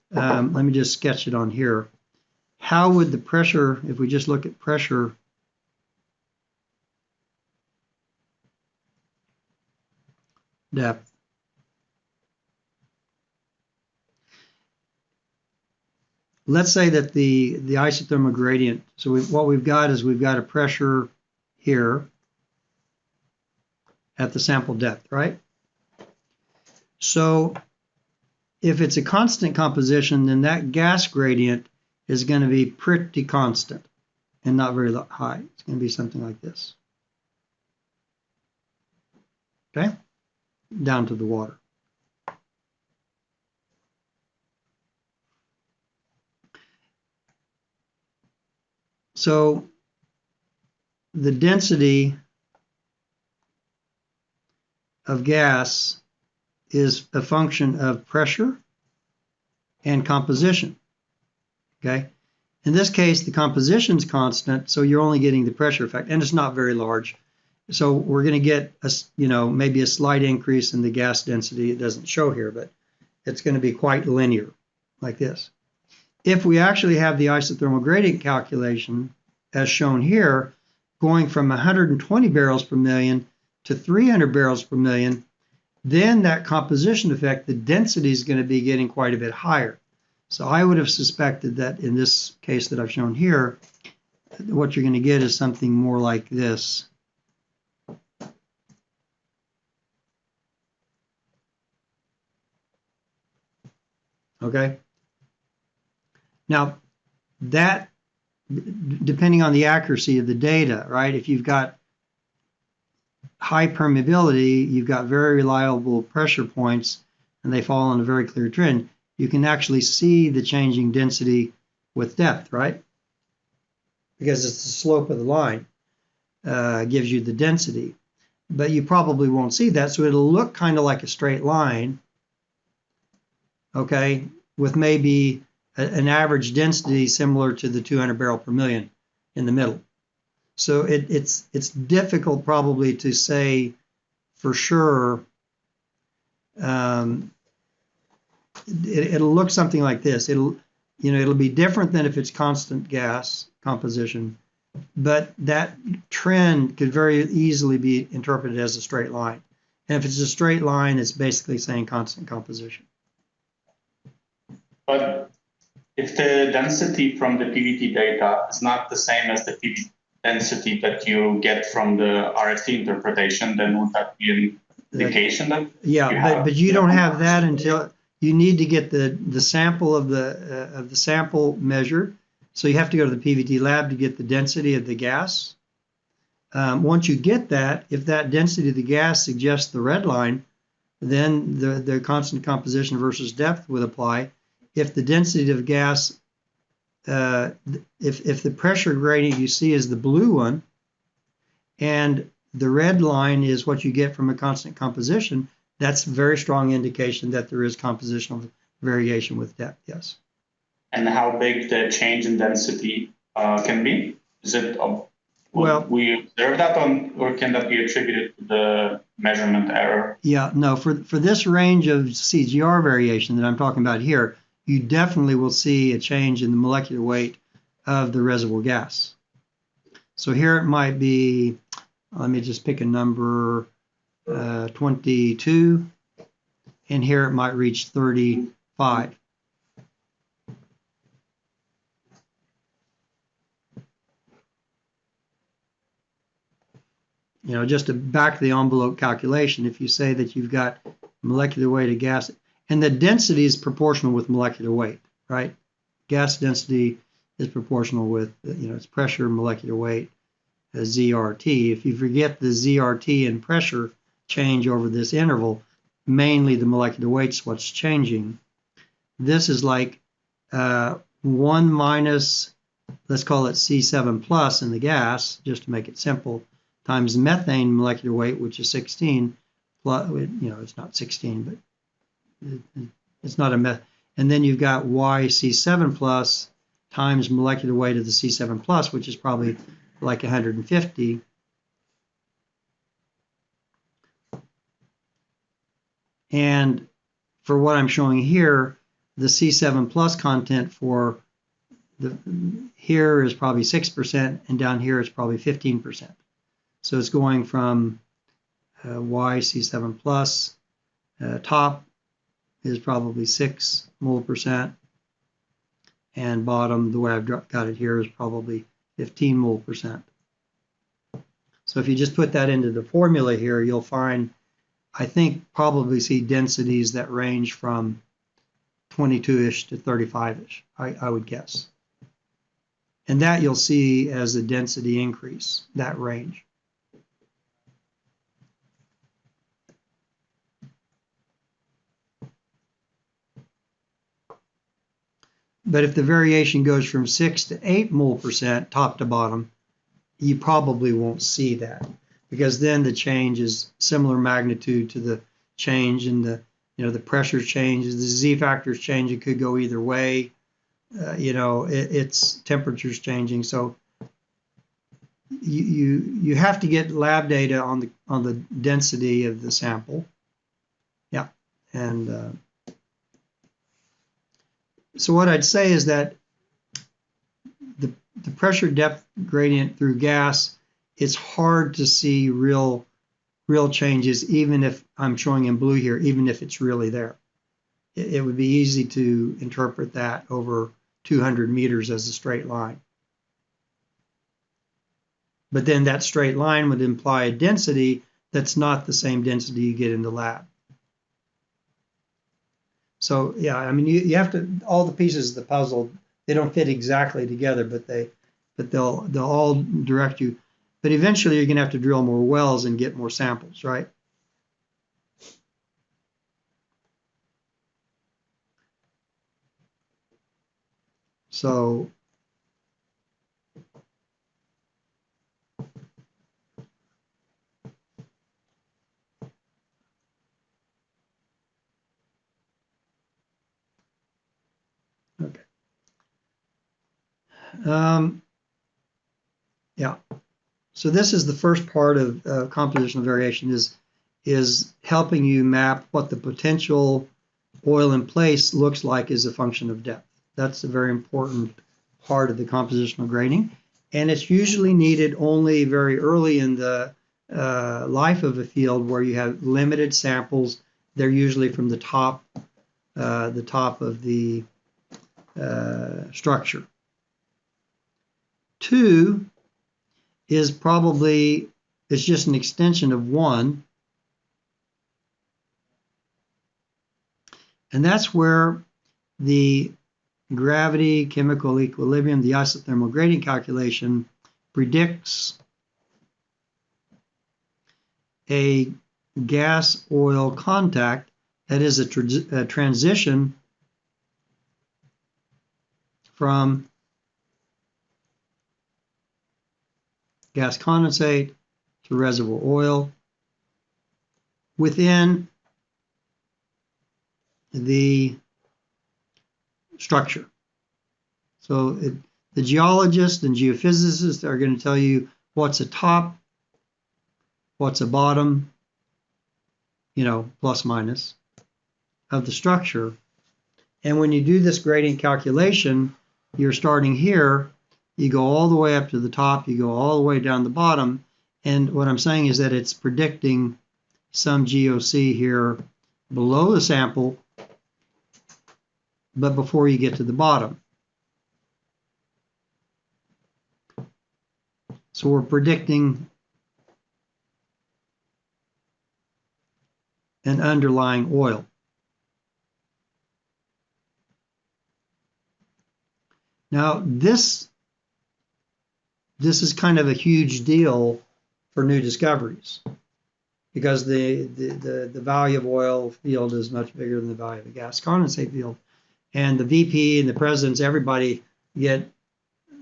Speaker 1: let me just sketch it on here. How would the pressure, if we just look at pressure, depth, let's say that the isothermal gradient, so what we've got is we've got a pressure here at the sample depth, right? So if it's a constant composition, then that gas gradient is going to be pretty constant and not very high. It's going to be something like this. Okay? Down to the water. So the density of gas is a function of pressure and composition. Okay? In this case, the composition is constant, so you're only getting the pressure effect, and it's not very large. So we're going to get maybe a slight increase in the gas density. It doesn't show here, but it's going to be quite linear, like this. If we actually have the isothermal gradient calculation, as shown here, going from 120 barrels per million to 300 barrels per million, then that composition effect, the density is going to be getting quite a bit higher. So I would have suspected that in this case that I've shown here, what you're going to get is something more like this. Okay? Now, that, depending on the accuracy of the data, right? If you've got high permeability, you've got very reliable pressure points, and they fall on a very clear trend, you can actually see the changing density with depth, right? Because it's the slope of the line gives you the density. But you probably won't see that, so it'll look kind of like a straight line, okay, with maybe an average density similar to the 200 barrel per million in the middle. So it's difficult probably to say for sure. It'll look something like this. It'll be different than if it's constant gas composition, but that trend could very easily be interpreted as a straight line. And if it's a straight line, it's basically saying constant composition.
Speaker 5: But if the density from the PVT data is not the same as the PVT density that you get from the RFT interpretation, then would that be an indication that?
Speaker 1: Yeah, but you don't have that until you need to get the sample of the sample measured. So you have to go to the PVT lab to get the density of the gas. Once you get that, if that density of the gas suggests the red line, then the constant composition versus depth would apply. If the density of gas, if the pressure gradient you see is the blue one, And the red line is what you get from a constant composition. That's a very strong indication that there is compositional variation with depth, yes.
Speaker 5: And how big the change in density can be? Is it,
Speaker 1: Well,
Speaker 5: we observe that or can that be attributed to the measurement error?
Speaker 1: yeah, no, for this range of CGR variation that I'm talking about here, you definitely will see a change in the molecular weight of the reservoir gas. So here it might be, let me just pick a number, 22, and here it might reach 35. You know, just a back of the envelope calculation, if you say that you've got molecular weight of gas, and the density is proportional with molecular weight, right? Gas density is proportional with, you know, its pressure, molecular weight, ZRT. If you forget the ZRT and pressure change over this interval, mainly the molecular weight's what's changing. This is like 1 minus, let's call it C7 plus in the gas, just to make it simple, times methane molecular weight, which is 16, plus, you know, it's not 16, but it's not a meth. And then you've got YC7 plus times molecular weight of the C7 plus, which is probably like 150. And for what I'm showing here, the C7 plus content for the here is probably 6%, and down here it's probably 15%. So it's going from YC7 plus, top is probably 6 mole percent, and bottom, the way I've got it here, is probably 15 mole percent. So if you just put that into the formula here, you'll find, I think, probably see densities that range from 22-ish to 35-ish, I would guess. And that you'll see as the density increase, that range. But if the variation goes from 6 to 8 mole percent top to bottom, you probably won't see that, because then the change is similar magnitude to the change in the, you know, the pressure changes, the Z factors change. It could go either way. You know, it's temperature's changing. So you have to get lab data on the density of the sample. Yeah, and so what I'd say is that the pressure depth gradient through gas, it's hard to see real changes, even if I'm showing in blue here, even if it's really there. It would be easy to interpret that over 200 meters as a straight line. But then that straight line would imply a density that's not the same density you get in the lab. So yeah, I mean, you have to, all the pieces of the puzzle, they don't fit exactly together, but they'll all direct you. But eventually you're gonna have to drill more wells and get more samples, right? So okay. Yeah. So this is the first part of compositional variation, is helping you map what the potential oil in place looks like as a function of depth. That's a very important part of the compositional grading, and it's usually needed only very early in the life of a field where you have limited samples. They're usually from the top of the structure. 2 is probably, it's just an extension of 1. And that's where the gravity, chemical equilibrium, the isothermal gradient calculation predicts a gas-oil contact that is a transition from gas condensate to reservoir oil within the structure. So the geologists and geophysicists are going to tell you what's a top, what's a bottom, plus minus of the structure. And when you do this gradient calculation, you're starting here, you go all the way up to the top, you go all the way down the bottom. And what I'm saying is that it's predicting some GOC here below the sample, but before you get to the bottom. So we're predicting an underlying oil. Now, this is kind of a huge deal for new discoveries because the value of oil field is much bigger than the value of the gas condensate field. And the VP and the presidents, everybody get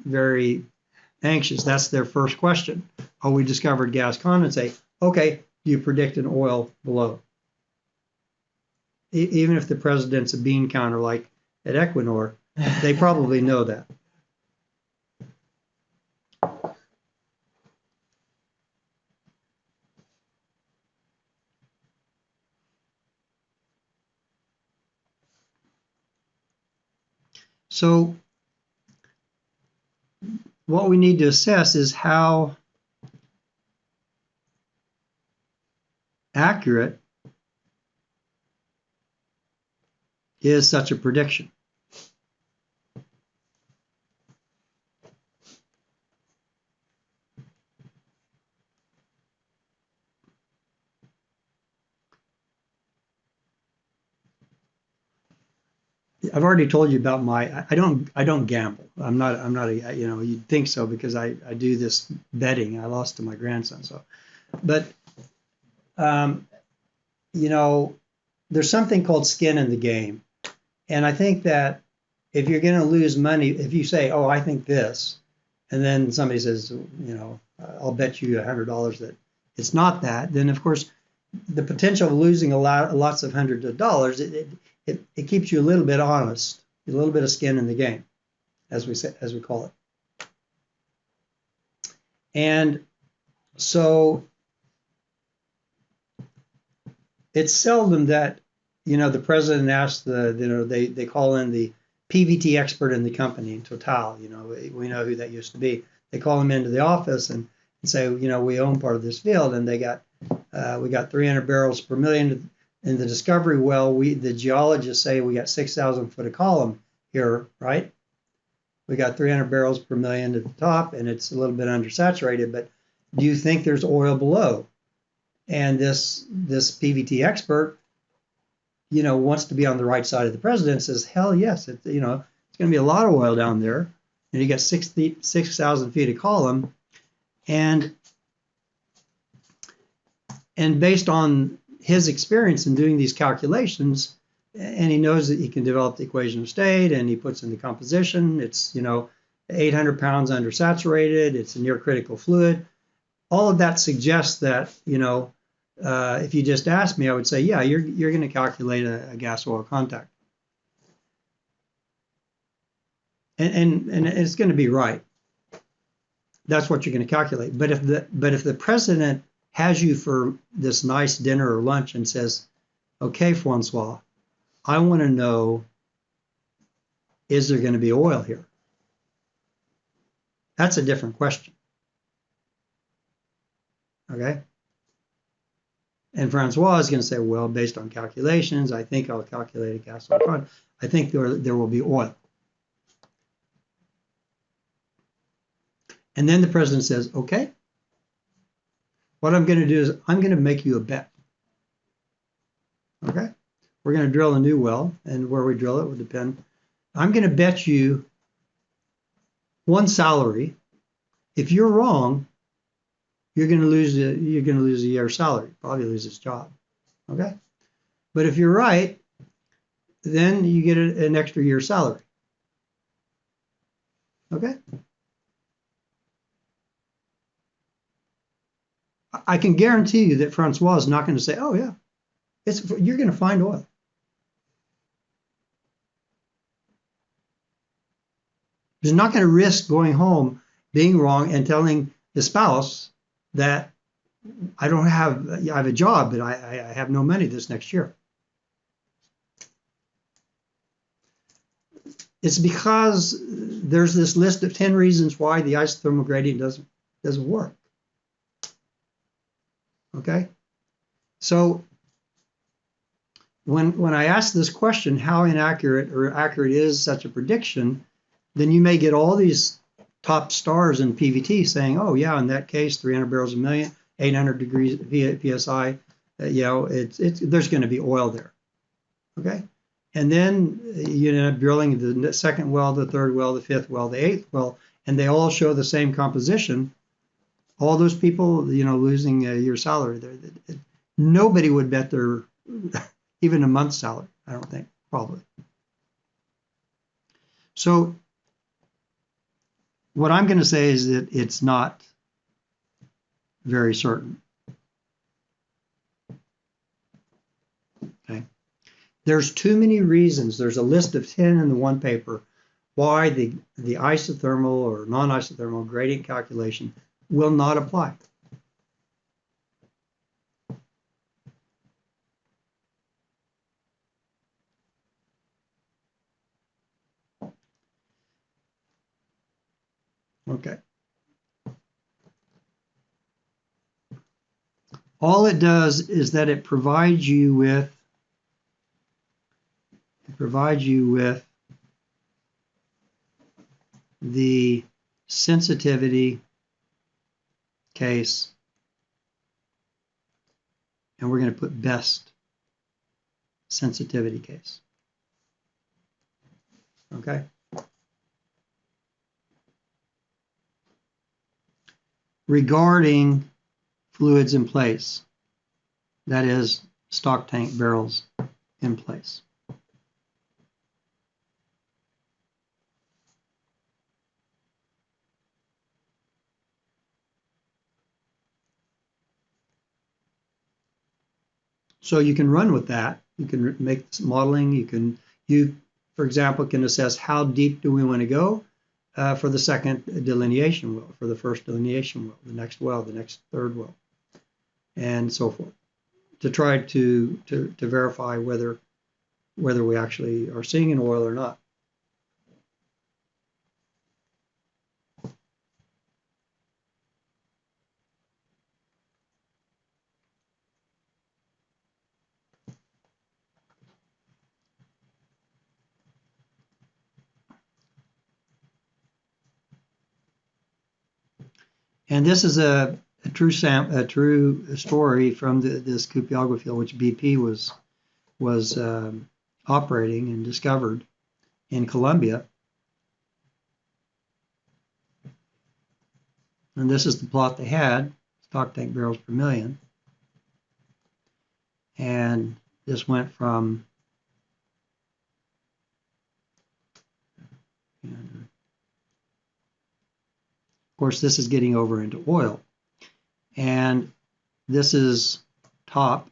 Speaker 1: very anxious. That's their first question. Oh, we discovered gas condensate. Okay, you predict an oil below. Even if the president's a bean counter like at Equinor, they probably know that. So what we need to assess is how accurate is such a prediction. I've already told you about I don't gamble. I'm not a, you'd think so because I do this betting. I lost to my grandson. So, but, there's something called skin in the game. And I think that if you're going to lose money, if you say, oh, I think this, and then somebody says, I'll bet you $100 that it's not that, then of course the potential of losing lots of hundreds of dollars, it keeps you a little bit honest, a little bit of skin in the game, as we call it. And so it's seldom that the president asks they call in the PVT expert in the company, Total. We know who that used to be. They call him into the office and say, we own part of this field, and we got 300 barrels per million in the discovery well. The geologists say we got 6,000 foot of column here, right? We got 300 barrels per million at the top, and it's a little bit undersaturated. But do you think there's oil below? And this PVT expert, wants to be on the right side of the president, says, hell yes, it's going to be a lot of oil down there. And you got 6,000 feet of column. And based on his experience in doing these calculations, and he knows that he can develop the equation of state, and he puts in the composition, it's, 800 pounds undersaturated, it's a near critical fluid. All of that suggests that, if you just asked me, I would say, yeah, you're going to calculate a gas oil contact. And it's going to be right. That's what you're going to calculate. But if the president has you for this nice dinner or lunch and says, okay, Francois, I want to know, is there going to be oil here? That's a different question. Okay? And Francois is going to say, well, based on calculations, I think I'll calculate a gas oil contact. I think there will be oil. And then the president says, okay, what I'm going to do is I'm going to make you a bet. Okay? We're going to drill a new well, and where we drill it will depend. I'm going to bet you one salary. If you're wrong, you're going to lose a year's salary, probably lose his job. Okay? But if you're right, then you get an extra year's salary. Okay? I can guarantee you that Francois is not going to say, "Oh yeah, you're going to find oil." He's not going to risk going home, being wrong, and telling the spouse that I have a job, but I have no money this next year. It's because there's this list of 10 reasons why the isothermal gradient doesn't work. Okay? So when I ask this question, how inaccurate or accurate is such a prediction, then you may get all these top stars in PVT saying, oh yeah, in that case, 300 barrels a million, 800 degrees PSI, there's going to be oil there. Okay? And then you end up drilling the second well, the third well, the fifth well, the eighth well, and they all show the same composition. All those people, losing your salary. Nobody would bet their even a month's salary. I don't think, probably. So what I'm going to say is that it's not very certain. Okay. There's too many reasons. There's a list of 10 in the one paper why the isothermal or non-isothermal gradient calculation will not apply. Okay. All it does is that it provides you with the sensitivity case, and we're going to put best sensitivity case. Okay? Regarding fluids in place, that is, stock tank barrels in place. So you can run with that. You can make modeling. You, for example, can assess how deep do we want to go for the second delineation well, for the first delineation well, the next well, the next third well, and so forth, to try to verify whether we actually are seeing an oil or not. And this is a true story from this Cupiagua field, which BP was operating and discovered in Colombia. And this is the plot they had, stock tank barrels per million. And this went from of course, this is getting over into oil. And this is top,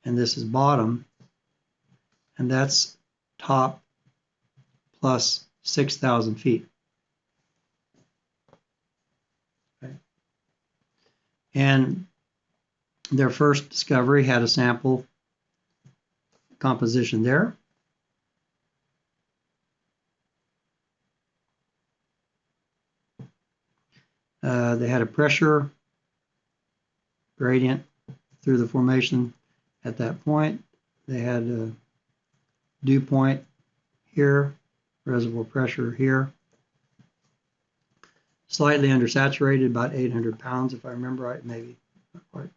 Speaker 1: and this is bottom, and that's top plus 6,000 feet. Okay. And their first discovery had a sample composition there. They had a pressure gradient through the formation at that point. They had a dew point here, reservoir pressure here. Slightly undersaturated, about 800 pounds, if I remember right, maybe not quite.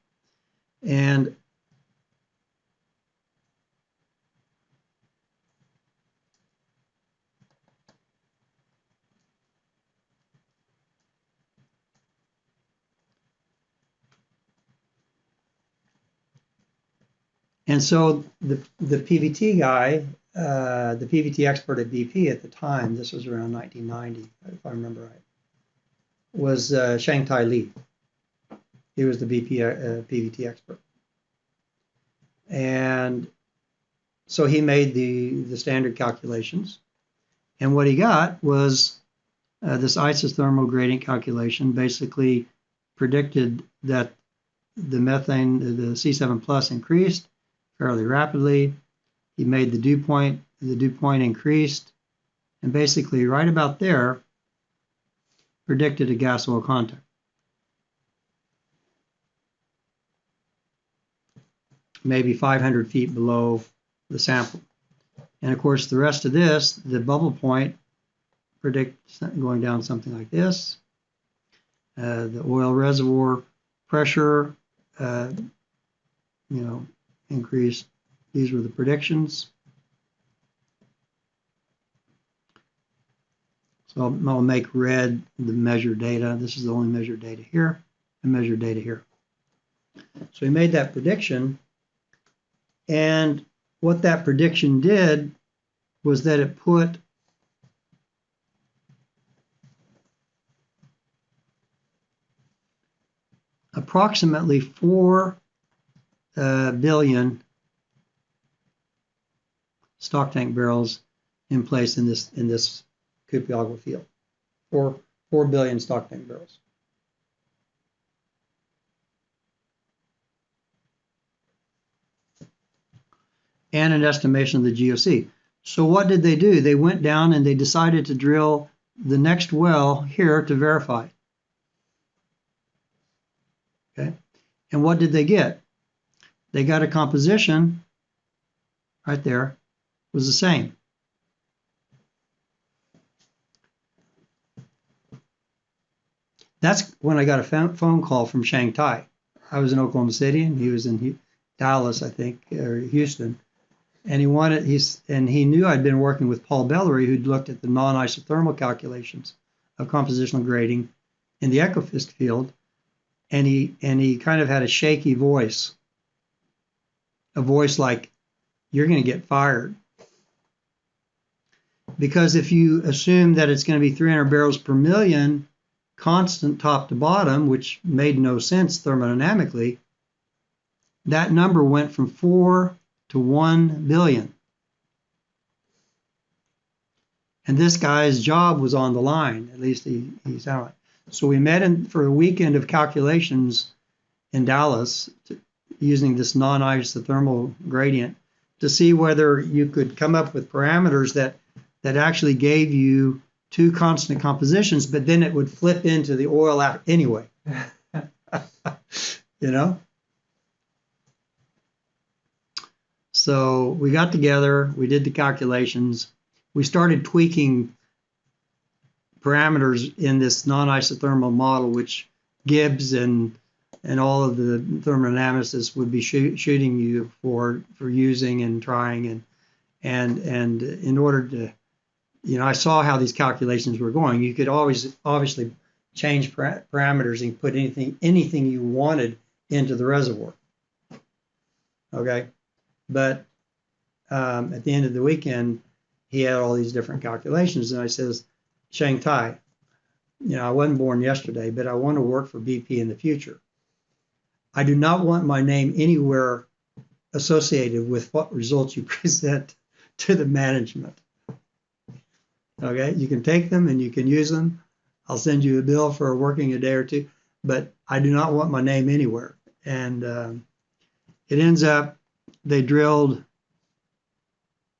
Speaker 1: And so the PVT guy, the PVT expert at BP at the time, this was around 1990, if I remember right, was Shang Tai Li. He was the PVT expert. And so he made the standard calculations. And what he got was this isothermal gradient calculation basically predicted that the methane, the C7 plus increased fairly rapidly. He made the dew point increased, and basically right about there predicted a gas oil contact. Maybe 500 feet below the sample. And of course, the rest of this, the bubble point predicts going down something like this. The oil reservoir pressure, increased. These were the predictions. So I'll make red the measured data. This is the only measured data here, and measured data here. So he made that prediction, and what that prediction did was that it put approximately 4 billion stock tank barrels in place in this Cupiagua field. 4 billion stock tank barrels. And an estimation of the GOC. So what did they do? They went down and they decided to drill the next well here to verify. Okay. And what did they get? They got a composition right there was the same. That's when I got a phone call from Shanghai. I was in Oklahoma City and he was in Dallas, I think, or Houston. And he knew I'd been working with Paul Bellery, who'd looked at the non-isothermal calculations of compositional grading in the Ecofisk field. And he kind of had a shaky voice, a voice like, you're going to get fired. Because if you assume that it's going to be 300 barrels per million, constant top to bottom, which made no sense thermodynamically, that number went from 4 to 1 billion. And this guy's job was on the line, at least he sounded. So we met for a weekend of calculations in Dallas using this non-isothermal gradient to see whether you could come up with parameters that actually gave you 2 constant compositions, but then it would flip into the oil out anyway. You know? So we got together, we did the calculations, we started tweaking parameters in this non-isothermal model, which Gibbs and all of the thermodynamicists would be shooting you for using and trying, and in order to, I saw how these calculations were going. You could always obviously change parameters and put anything you wanted into the reservoir. Okay, but at the end of the weekend, he had all these different calculations, and I says, Shanghai, I wasn't born yesterday, but I want to work for BP in the future. I do not want my name anywhere associated with what results you present to the management. Okay, you can take them and you can use them. I'll send you a bill for working a day or two, but I do not want my name anywhere. And it ends up, they drilled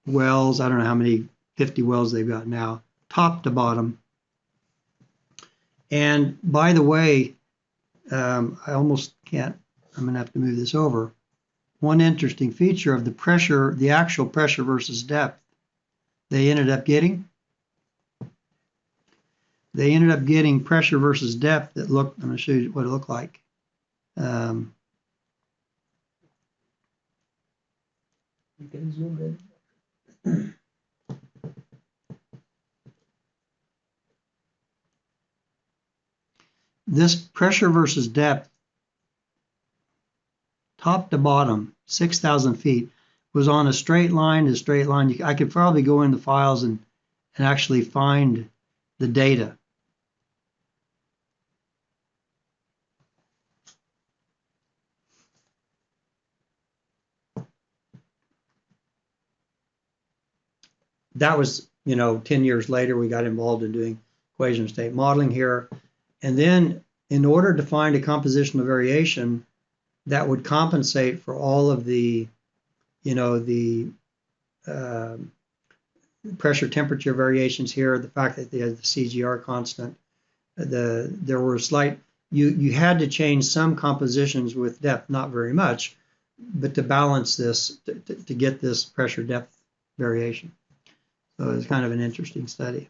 Speaker 1: wells, I don't know how many, 50 wells they've got now, top to bottom. And by the way, I almost can't, I'm going to have to move this over. One interesting feature of the pressure, the actual pressure versus depth they ended up getting. They ended up getting pressure versus depth that looked, I'm going to show you what it looked like.
Speaker 2: You can zoom in.
Speaker 1: This pressure versus depth, top to bottom, 6,000 feet, was on a straight line. I could probably go into files and actually find the data. that was, 10 years later, we got involved in doing equation state modeling here. And then in order to find a compositional variation that would compensate for all of the, the pressure temperature variations here, the fact that they had the CGR constant, there were slight, you had to change some compositions with depth, not very much, but to balance this, to get this pressure depth variation. So it's kind of an interesting study.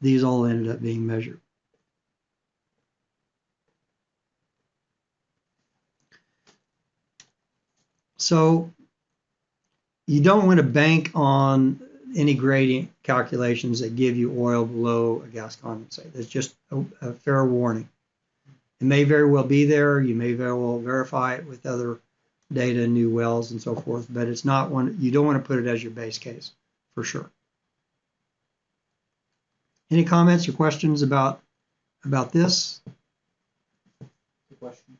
Speaker 1: These all ended up being measured. So you don't want to bank on any gradient calculations that give you oil below a gas condensate. That's just a fair warning. It may very well be there. You may very well verify it with other data, new wells, and so forth. But it's not one. You don't want to put it as your base case, for sure. Any comments or questions about this?
Speaker 3: Good question.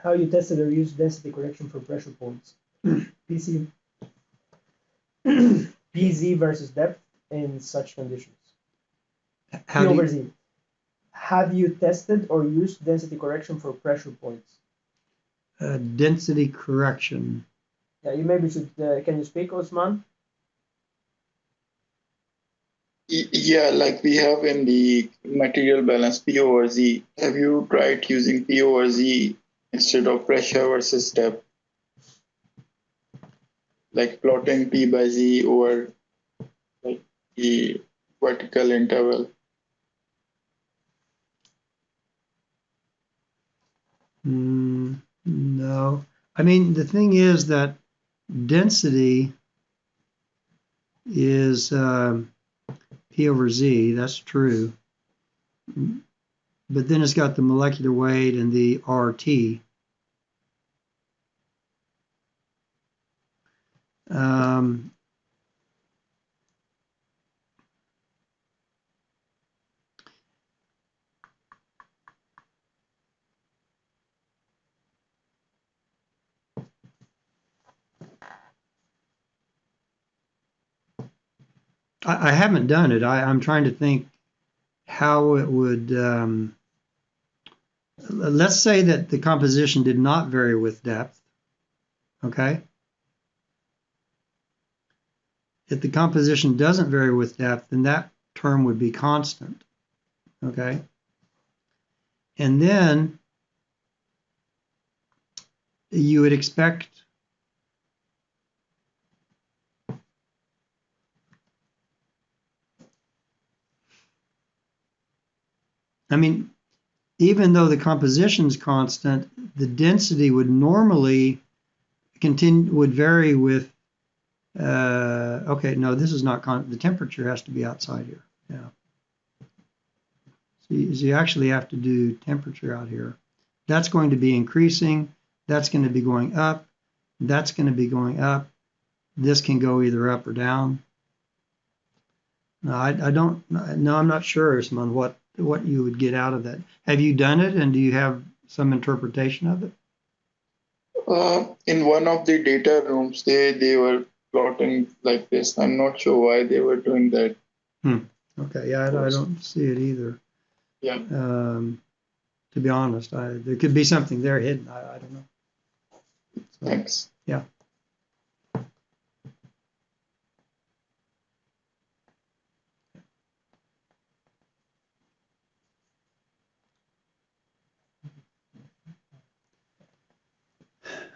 Speaker 2: How you tested or used density correction for pressure points? PC, PZ versus depth in such conditions.
Speaker 1: How
Speaker 2: P
Speaker 1: do
Speaker 2: over
Speaker 1: you,
Speaker 2: Z. Have you tested or used density correction for pressure points?
Speaker 1: density correction?
Speaker 2: Yeah, you maybe should. Can you speak, Osman?
Speaker 4: Yeah, like we have in the material balance P over Z. Have you tried using P over Z instead of pressure versus depth? Like plotting P by Z over like the vertical interval.
Speaker 1: No. I mean, the thing is that density is P over Z. That's true. But then it's got the molecular weight and the RT. I haven't done it. I'm trying to think how it would. Let's say that the composition did not vary with depth. Okay. If the composition doesn't vary with depth, then that term would be constant. Okay. And then you would expect even though the composition is constant, the density would normally would vary with, okay, no, this is not the temperature has to be outside here. Yeah. So you actually have to do temperature out here. That's going to be increasing. That's going to be going up. That's going to be going up. This can go either up or down. No, I'm not sure, Usman, what you would get out of that. Have you done it, and do you have some interpretation of it?
Speaker 4: In one of the data rooms, they were plotting like this. I'm not sure why they were doing that.
Speaker 1: Okay, yeah, I don't see it either.
Speaker 4: Yeah.
Speaker 1: To be honest, there could be something there hidden. I don't know. So,
Speaker 4: Thanks.
Speaker 1: Yeah.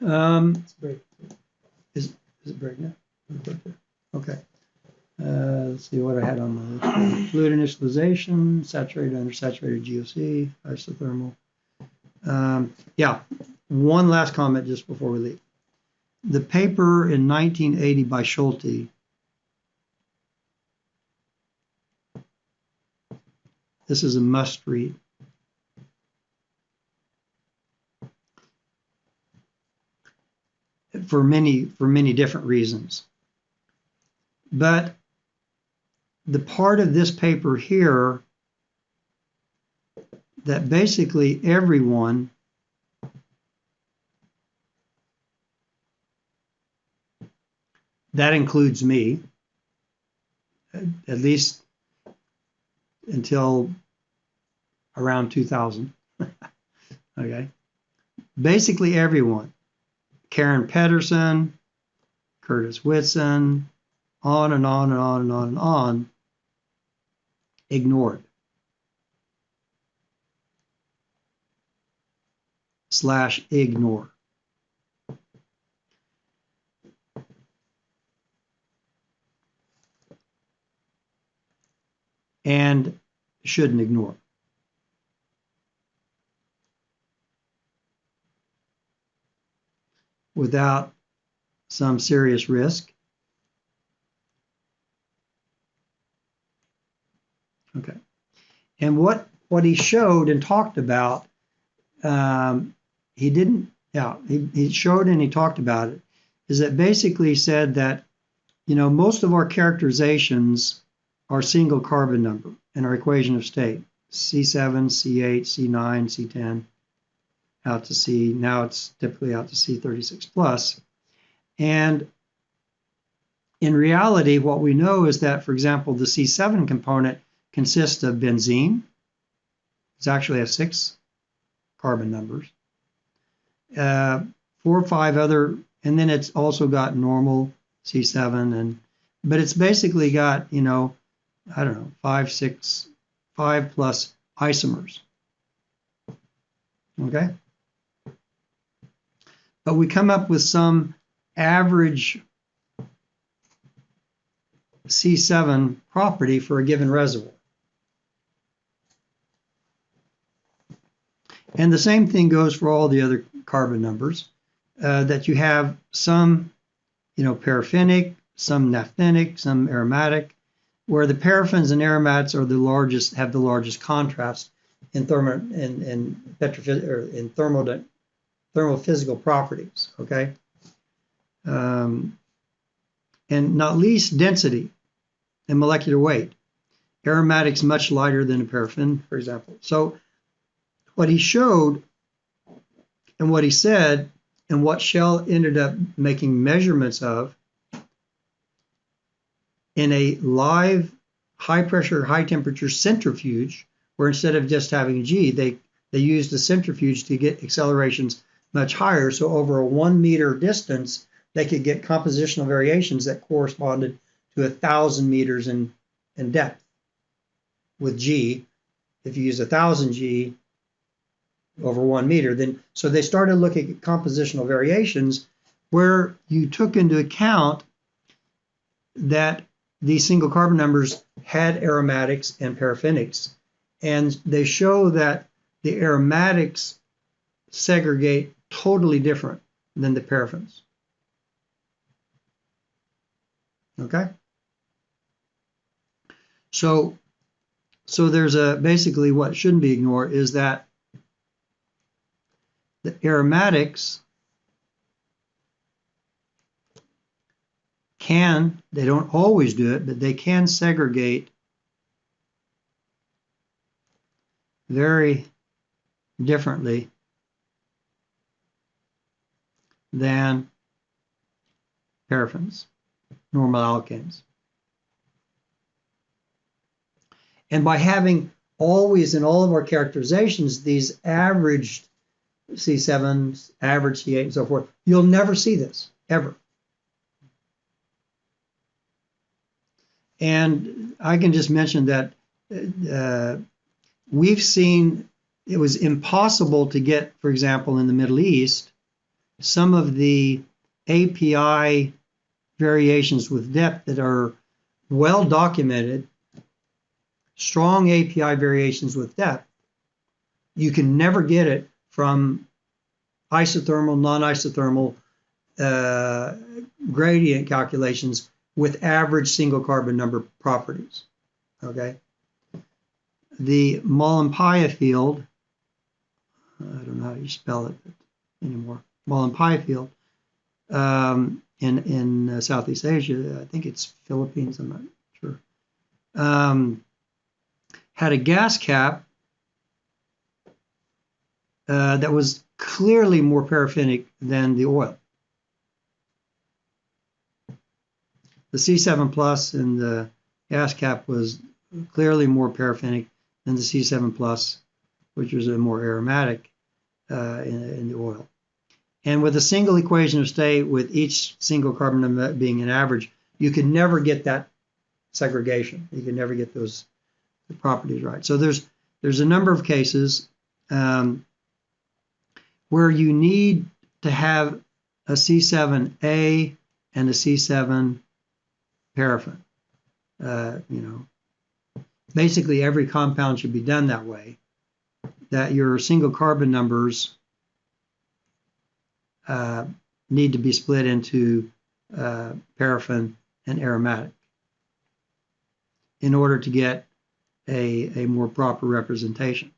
Speaker 2: It's break.
Speaker 1: Is it break now? Okay. Let's see what I had on the list. Fluid initialization, saturated, undersaturated GOC, isothermal. Yeah, one last comment just before we leave. The paper in 1980 by Schulte, this is a must read. For many different reasons. But the part of this paper here that basically everyone That includes me, at least until around 2000. Okay. Basically everyone. Karen Pedersen, Curtis Whitson, on and on and on and on and on, ignored. /ignore. And shouldn't ignore. Without some serious risk. Okay. And what he showed and talked about, he showed and he talked about it, is that basically said that, most of our characterizations are single carbon number in our equation of state. C7, C8, C9, C10, out to C, now it's typically out to C36 plus. And in reality, what we know is that, for example, the C7 component consists of benzene. It's actually has 6 carbon numbers. 4 or 5 other, and then it's also got normal C7, but it's basically got, 5 plus isomers. Okay? But we come up with some average C7 property for a given reservoir. And the same thing goes for all the other carbon numbers, that you have some, paraffinic, some naphthenic, some aromatic, where the paraffins and aromatics are have the largest contrast in thermophysical properties, okay? And not least density and molecular weight. Aromatics much lighter than a paraffin, for example. So what he showed and what he said and what Shell ended up making measurements of in a live high pressure, high temperature centrifuge, where instead of just having G, they used the centrifuge to get accelerations much higher. So over a 1 meter distance, they could get compositional variations that corresponded to 1,000 meters in depth with G. If you use 1,000 G over 1 meter, then so they started looking at compositional variations where you took into account that these single carbon numbers had aromatics and paraffinics. And they show that the aromatics segregate totally different than the paraffins. Okay? So there's basically what shouldn't be ignored is that the aromatics they don't always do it, but they can segregate very differently than paraffins, normal alkanes. And by having always in all of our characterizations these averaged C7s, average C8, and so forth, you'll never see this, ever. And I can just mention that we've seen it was impossible to get, for example, in the Middle East, some of the API variations with depth that are well documented, strong API variations with depth. You can never get it from isothermal, non-isothermal gradient calculations with average single carbon number properties, okay? The Malampaya field, I don't know how you spell it anymore, Malampaya field in Southeast Asia, I think it's Philippines, I'm not sure, had a gas cap that was clearly more paraffinic than the oil. the C7 plus in the gas cap was clearly more paraffinic than the C7 plus, which was a more aromatic in the oil. And with a single equation of state, with each single carbon number being an average, you could never get that segregation. You could never get those properties right. So there's a number of cases where you need to have a C7A and a C7 paraffin. Basically every compound should be done that way, that your single carbon numbers need to be split into paraffin and aromatic in order to get a more proper representation.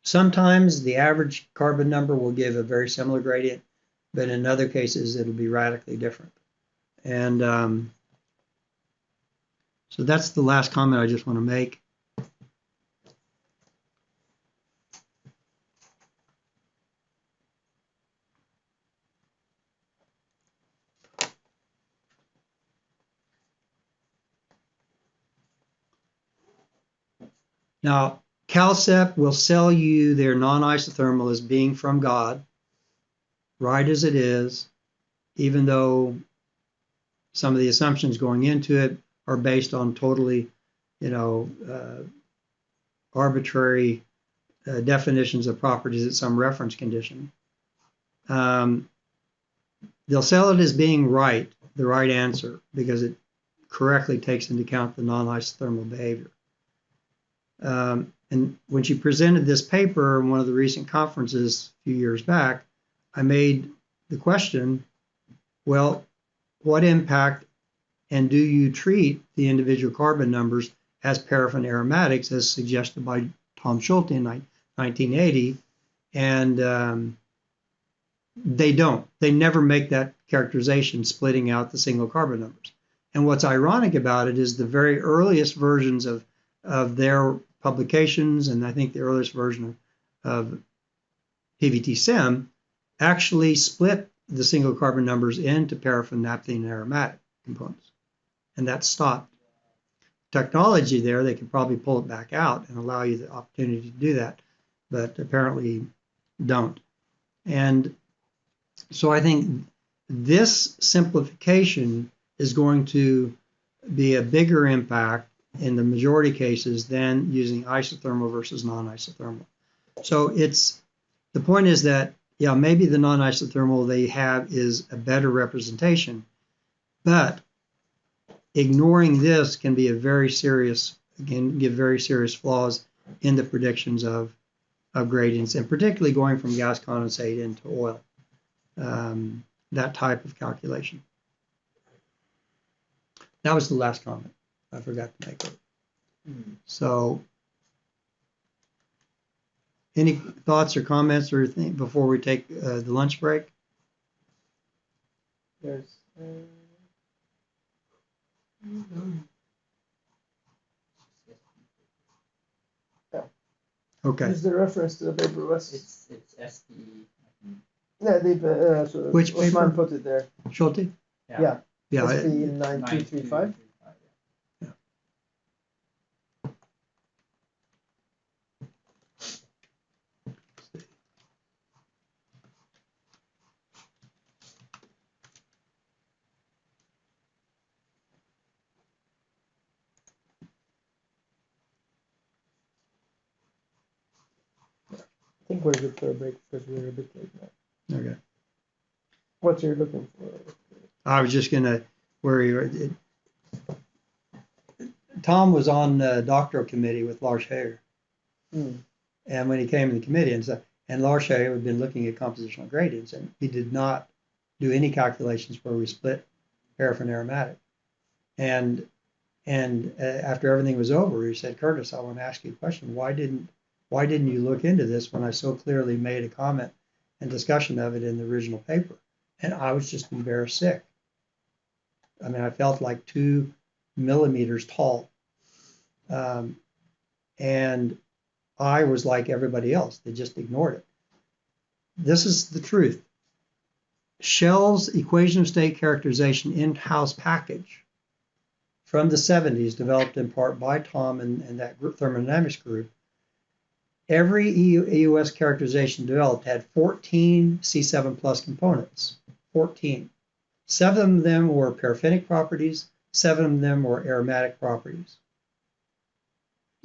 Speaker 1: Sometimes the average carbon number will give a very similar gradient, but in other cases it'll be radically different. And so that's the last comment I just want to make. Now, CalCep will sell you their non-isothermal as being from God, right as it is, even though some of the assumptions going into it are based on totally, arbitrary definitions of properties at some reference condition. They'll sell it as being right, the right answer, because it correctly takes into account the non-isothermal behavior. And when she presented this paper in one of the recent conferences a few years back, I made the question, well, what impact and do you treat the individual carbon numbers as paraffin aromatics as suggested by Tom Schulte in 1980? And they don't. They never make that characterization, splitting out the single carbon numbers. And what's ironic about it is the very earliest versions of their publications, and I think the earliest version of PVT-SEM actually split the single carbon numbers into paraffin, naphthene, and aromatic components. And that stopped. Technology there, they could probably pull it back out and allow you the opportunity to do that, but apparently don't. And so I think this simplification is going to be a bigger impact in the majority cases than using isothermal versus non-isothermal. So the point is that, yeah, maybe the non-isothermal they have is a better representation, but ignoring this can be a very serious, again, give very serious flaws in the predictions of gradients, and particularly going from gas condensate into oil, that type of calculation. That was the last comment. I forgot to make it. So, any thoughts or comments or anything before we take the lunch break?
Speaker 2: There's.
Speaker 1: Okay.
Speaker 2: Use the reference to the paper was.
Speaker 3: It's SPE.
Speaker 2: Yeah, they've. So
Speaker 1: Which
Speaker 2: Osman
Speaker 1: paper?
Speaker 2: put it there.
Speaker 1: Schulte?
Speaker 2: Yeah.
Speaker 1: Yeah.
Speaker 2: SPE 9235. I think we're good for a break because we're a bit late now.
Speaker 1: Okay.
Speaker 2: What you're looking for?
Speaker 1: I was just gonna Tom was on the doctoral committee with Lars Hager, and when he came in the committee and Lars Hager had been looking at compositional gradients, and he did not do any calculations where we split paraffin aromatic, and after everything was over, he said, "Curtis, I want to ask you a question. Why didn't you look into this when I so clearly made a comment and discussion of it in the original paper?" And I was just embarrassed sick. I mean, I felt like 2 millimeters tall. And I was like everybody else. They just ignored it. this is the truth. Shell's equation of state characterization in-house package from the 70s, developed in part by Tom and that group, thermodynamics group, every EUS characterization developed had 14 C7 plus components. 14. 7 of them were paraffinic properties, 7 of them were aromatic properties.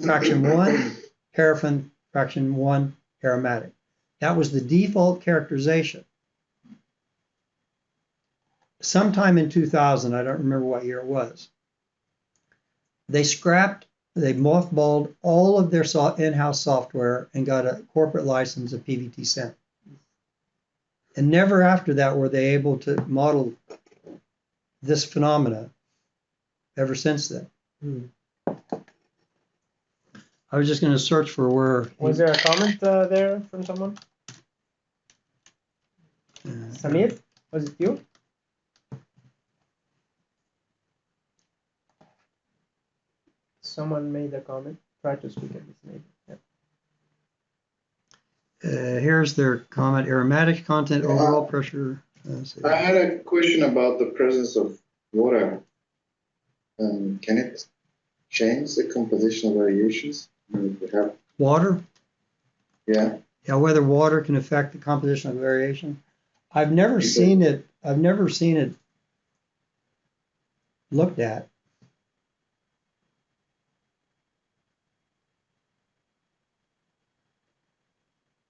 Speaker 1: Fraction 1, paraffin, fraction 1, aromatic. That was the default characterization. Sometime in 2000, I don't remember what year it was, they mothballed all of their in-house software and got a corporate license of PVT-SIM. And never after that were they able to model this phenomena ever since then. I was just going to search for where.
Speaker 2: Was there a comment there from someone? Samir? Was it you? Someone made a comment. Try to speak at this maybe. Yeah.
Speaker 1: Here's their comment: aromatic content, overall pressure.
Speaker 6: I had a question about the presence of water. Can it change the compositional variations?
Speaker 1: Water?
Speaker 6: Yeah.
Speaker 1: Yeah, whether water can affect the compositional variation. I've never seen it. I've never seen it looked at.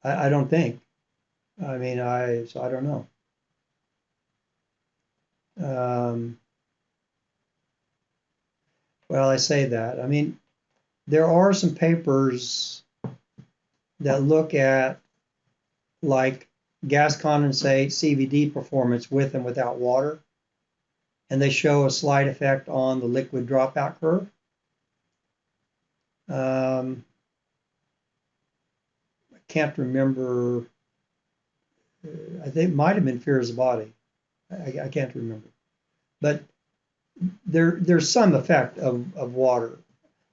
Speaker 1: I don't think. I mean, so I don't know. Well, I say that. I mean, there are some papers that look at like gas condensate, CVD performance with and without water, and they show a slight effect on the liquid dropout curve. I can't remember. I think it might have been Fear is the Body. I can't remember. But there's some effect of water.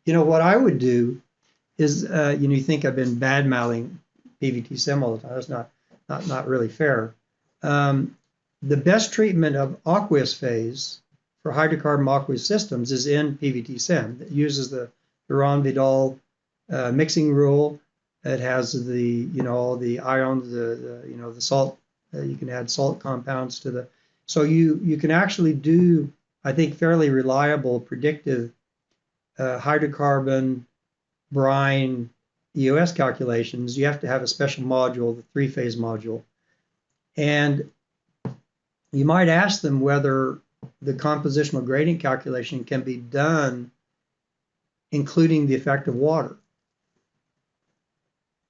Speaker 1: You know, what I would do is, you think I've been bad-mouthing PVT-SIM all the time. That's not really fair. The best treatment of aqueous phase for hydrocarbon aqueous systems is in PVT-SIM. It uses the Duran-Vidal mixing rule. It has the the ions, the salt. You can add salt compounds to the. So you can actually do, I think, fairly reliable predictive hydrocarbon brine EOS calculations. You have to have a special module, the 3-phase module, and you might ask them whether the compositional gradient calculation can be done including the effect of water.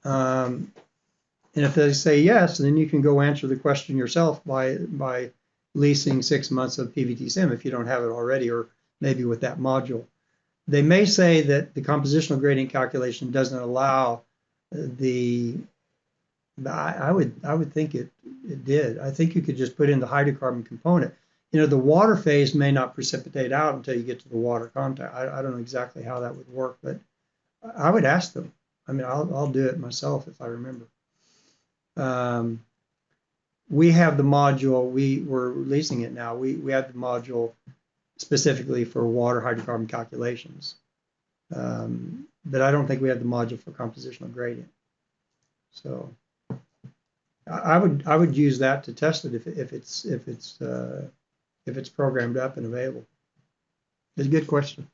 Speaker 1: And if they say yes, then you can go answer the question yourself by leasing 6 months of PVT-SIM if you don't have it already, or maybe with that module. They may say that the compositional gradient calculation doesn't allow I would think it did. I think you could just put in the hydrocarbon component. The water phase may not precipitate out until you get to the water contact. I don't know exactly how that would work, but I would ask them. I mean, I'll do it myself if I remember. We have the module. We're releasing it now. We have the module specifically for water hydrocarbon calculations, but I don't think we have the module for compositional gradient. So I would use that to test it if it's programmed up and available. It's a good question.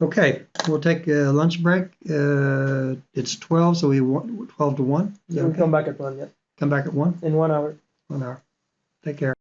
Speaker 1: Okay, we'll take a lunch break. It's 12, so we want 12 to 1.
Speaker 2: We'll come back at 1, yeah.
Speaker 1: Come back at 1?
Speaker 2: In 1 hour.
Speaker 1: 1 hour. Take care.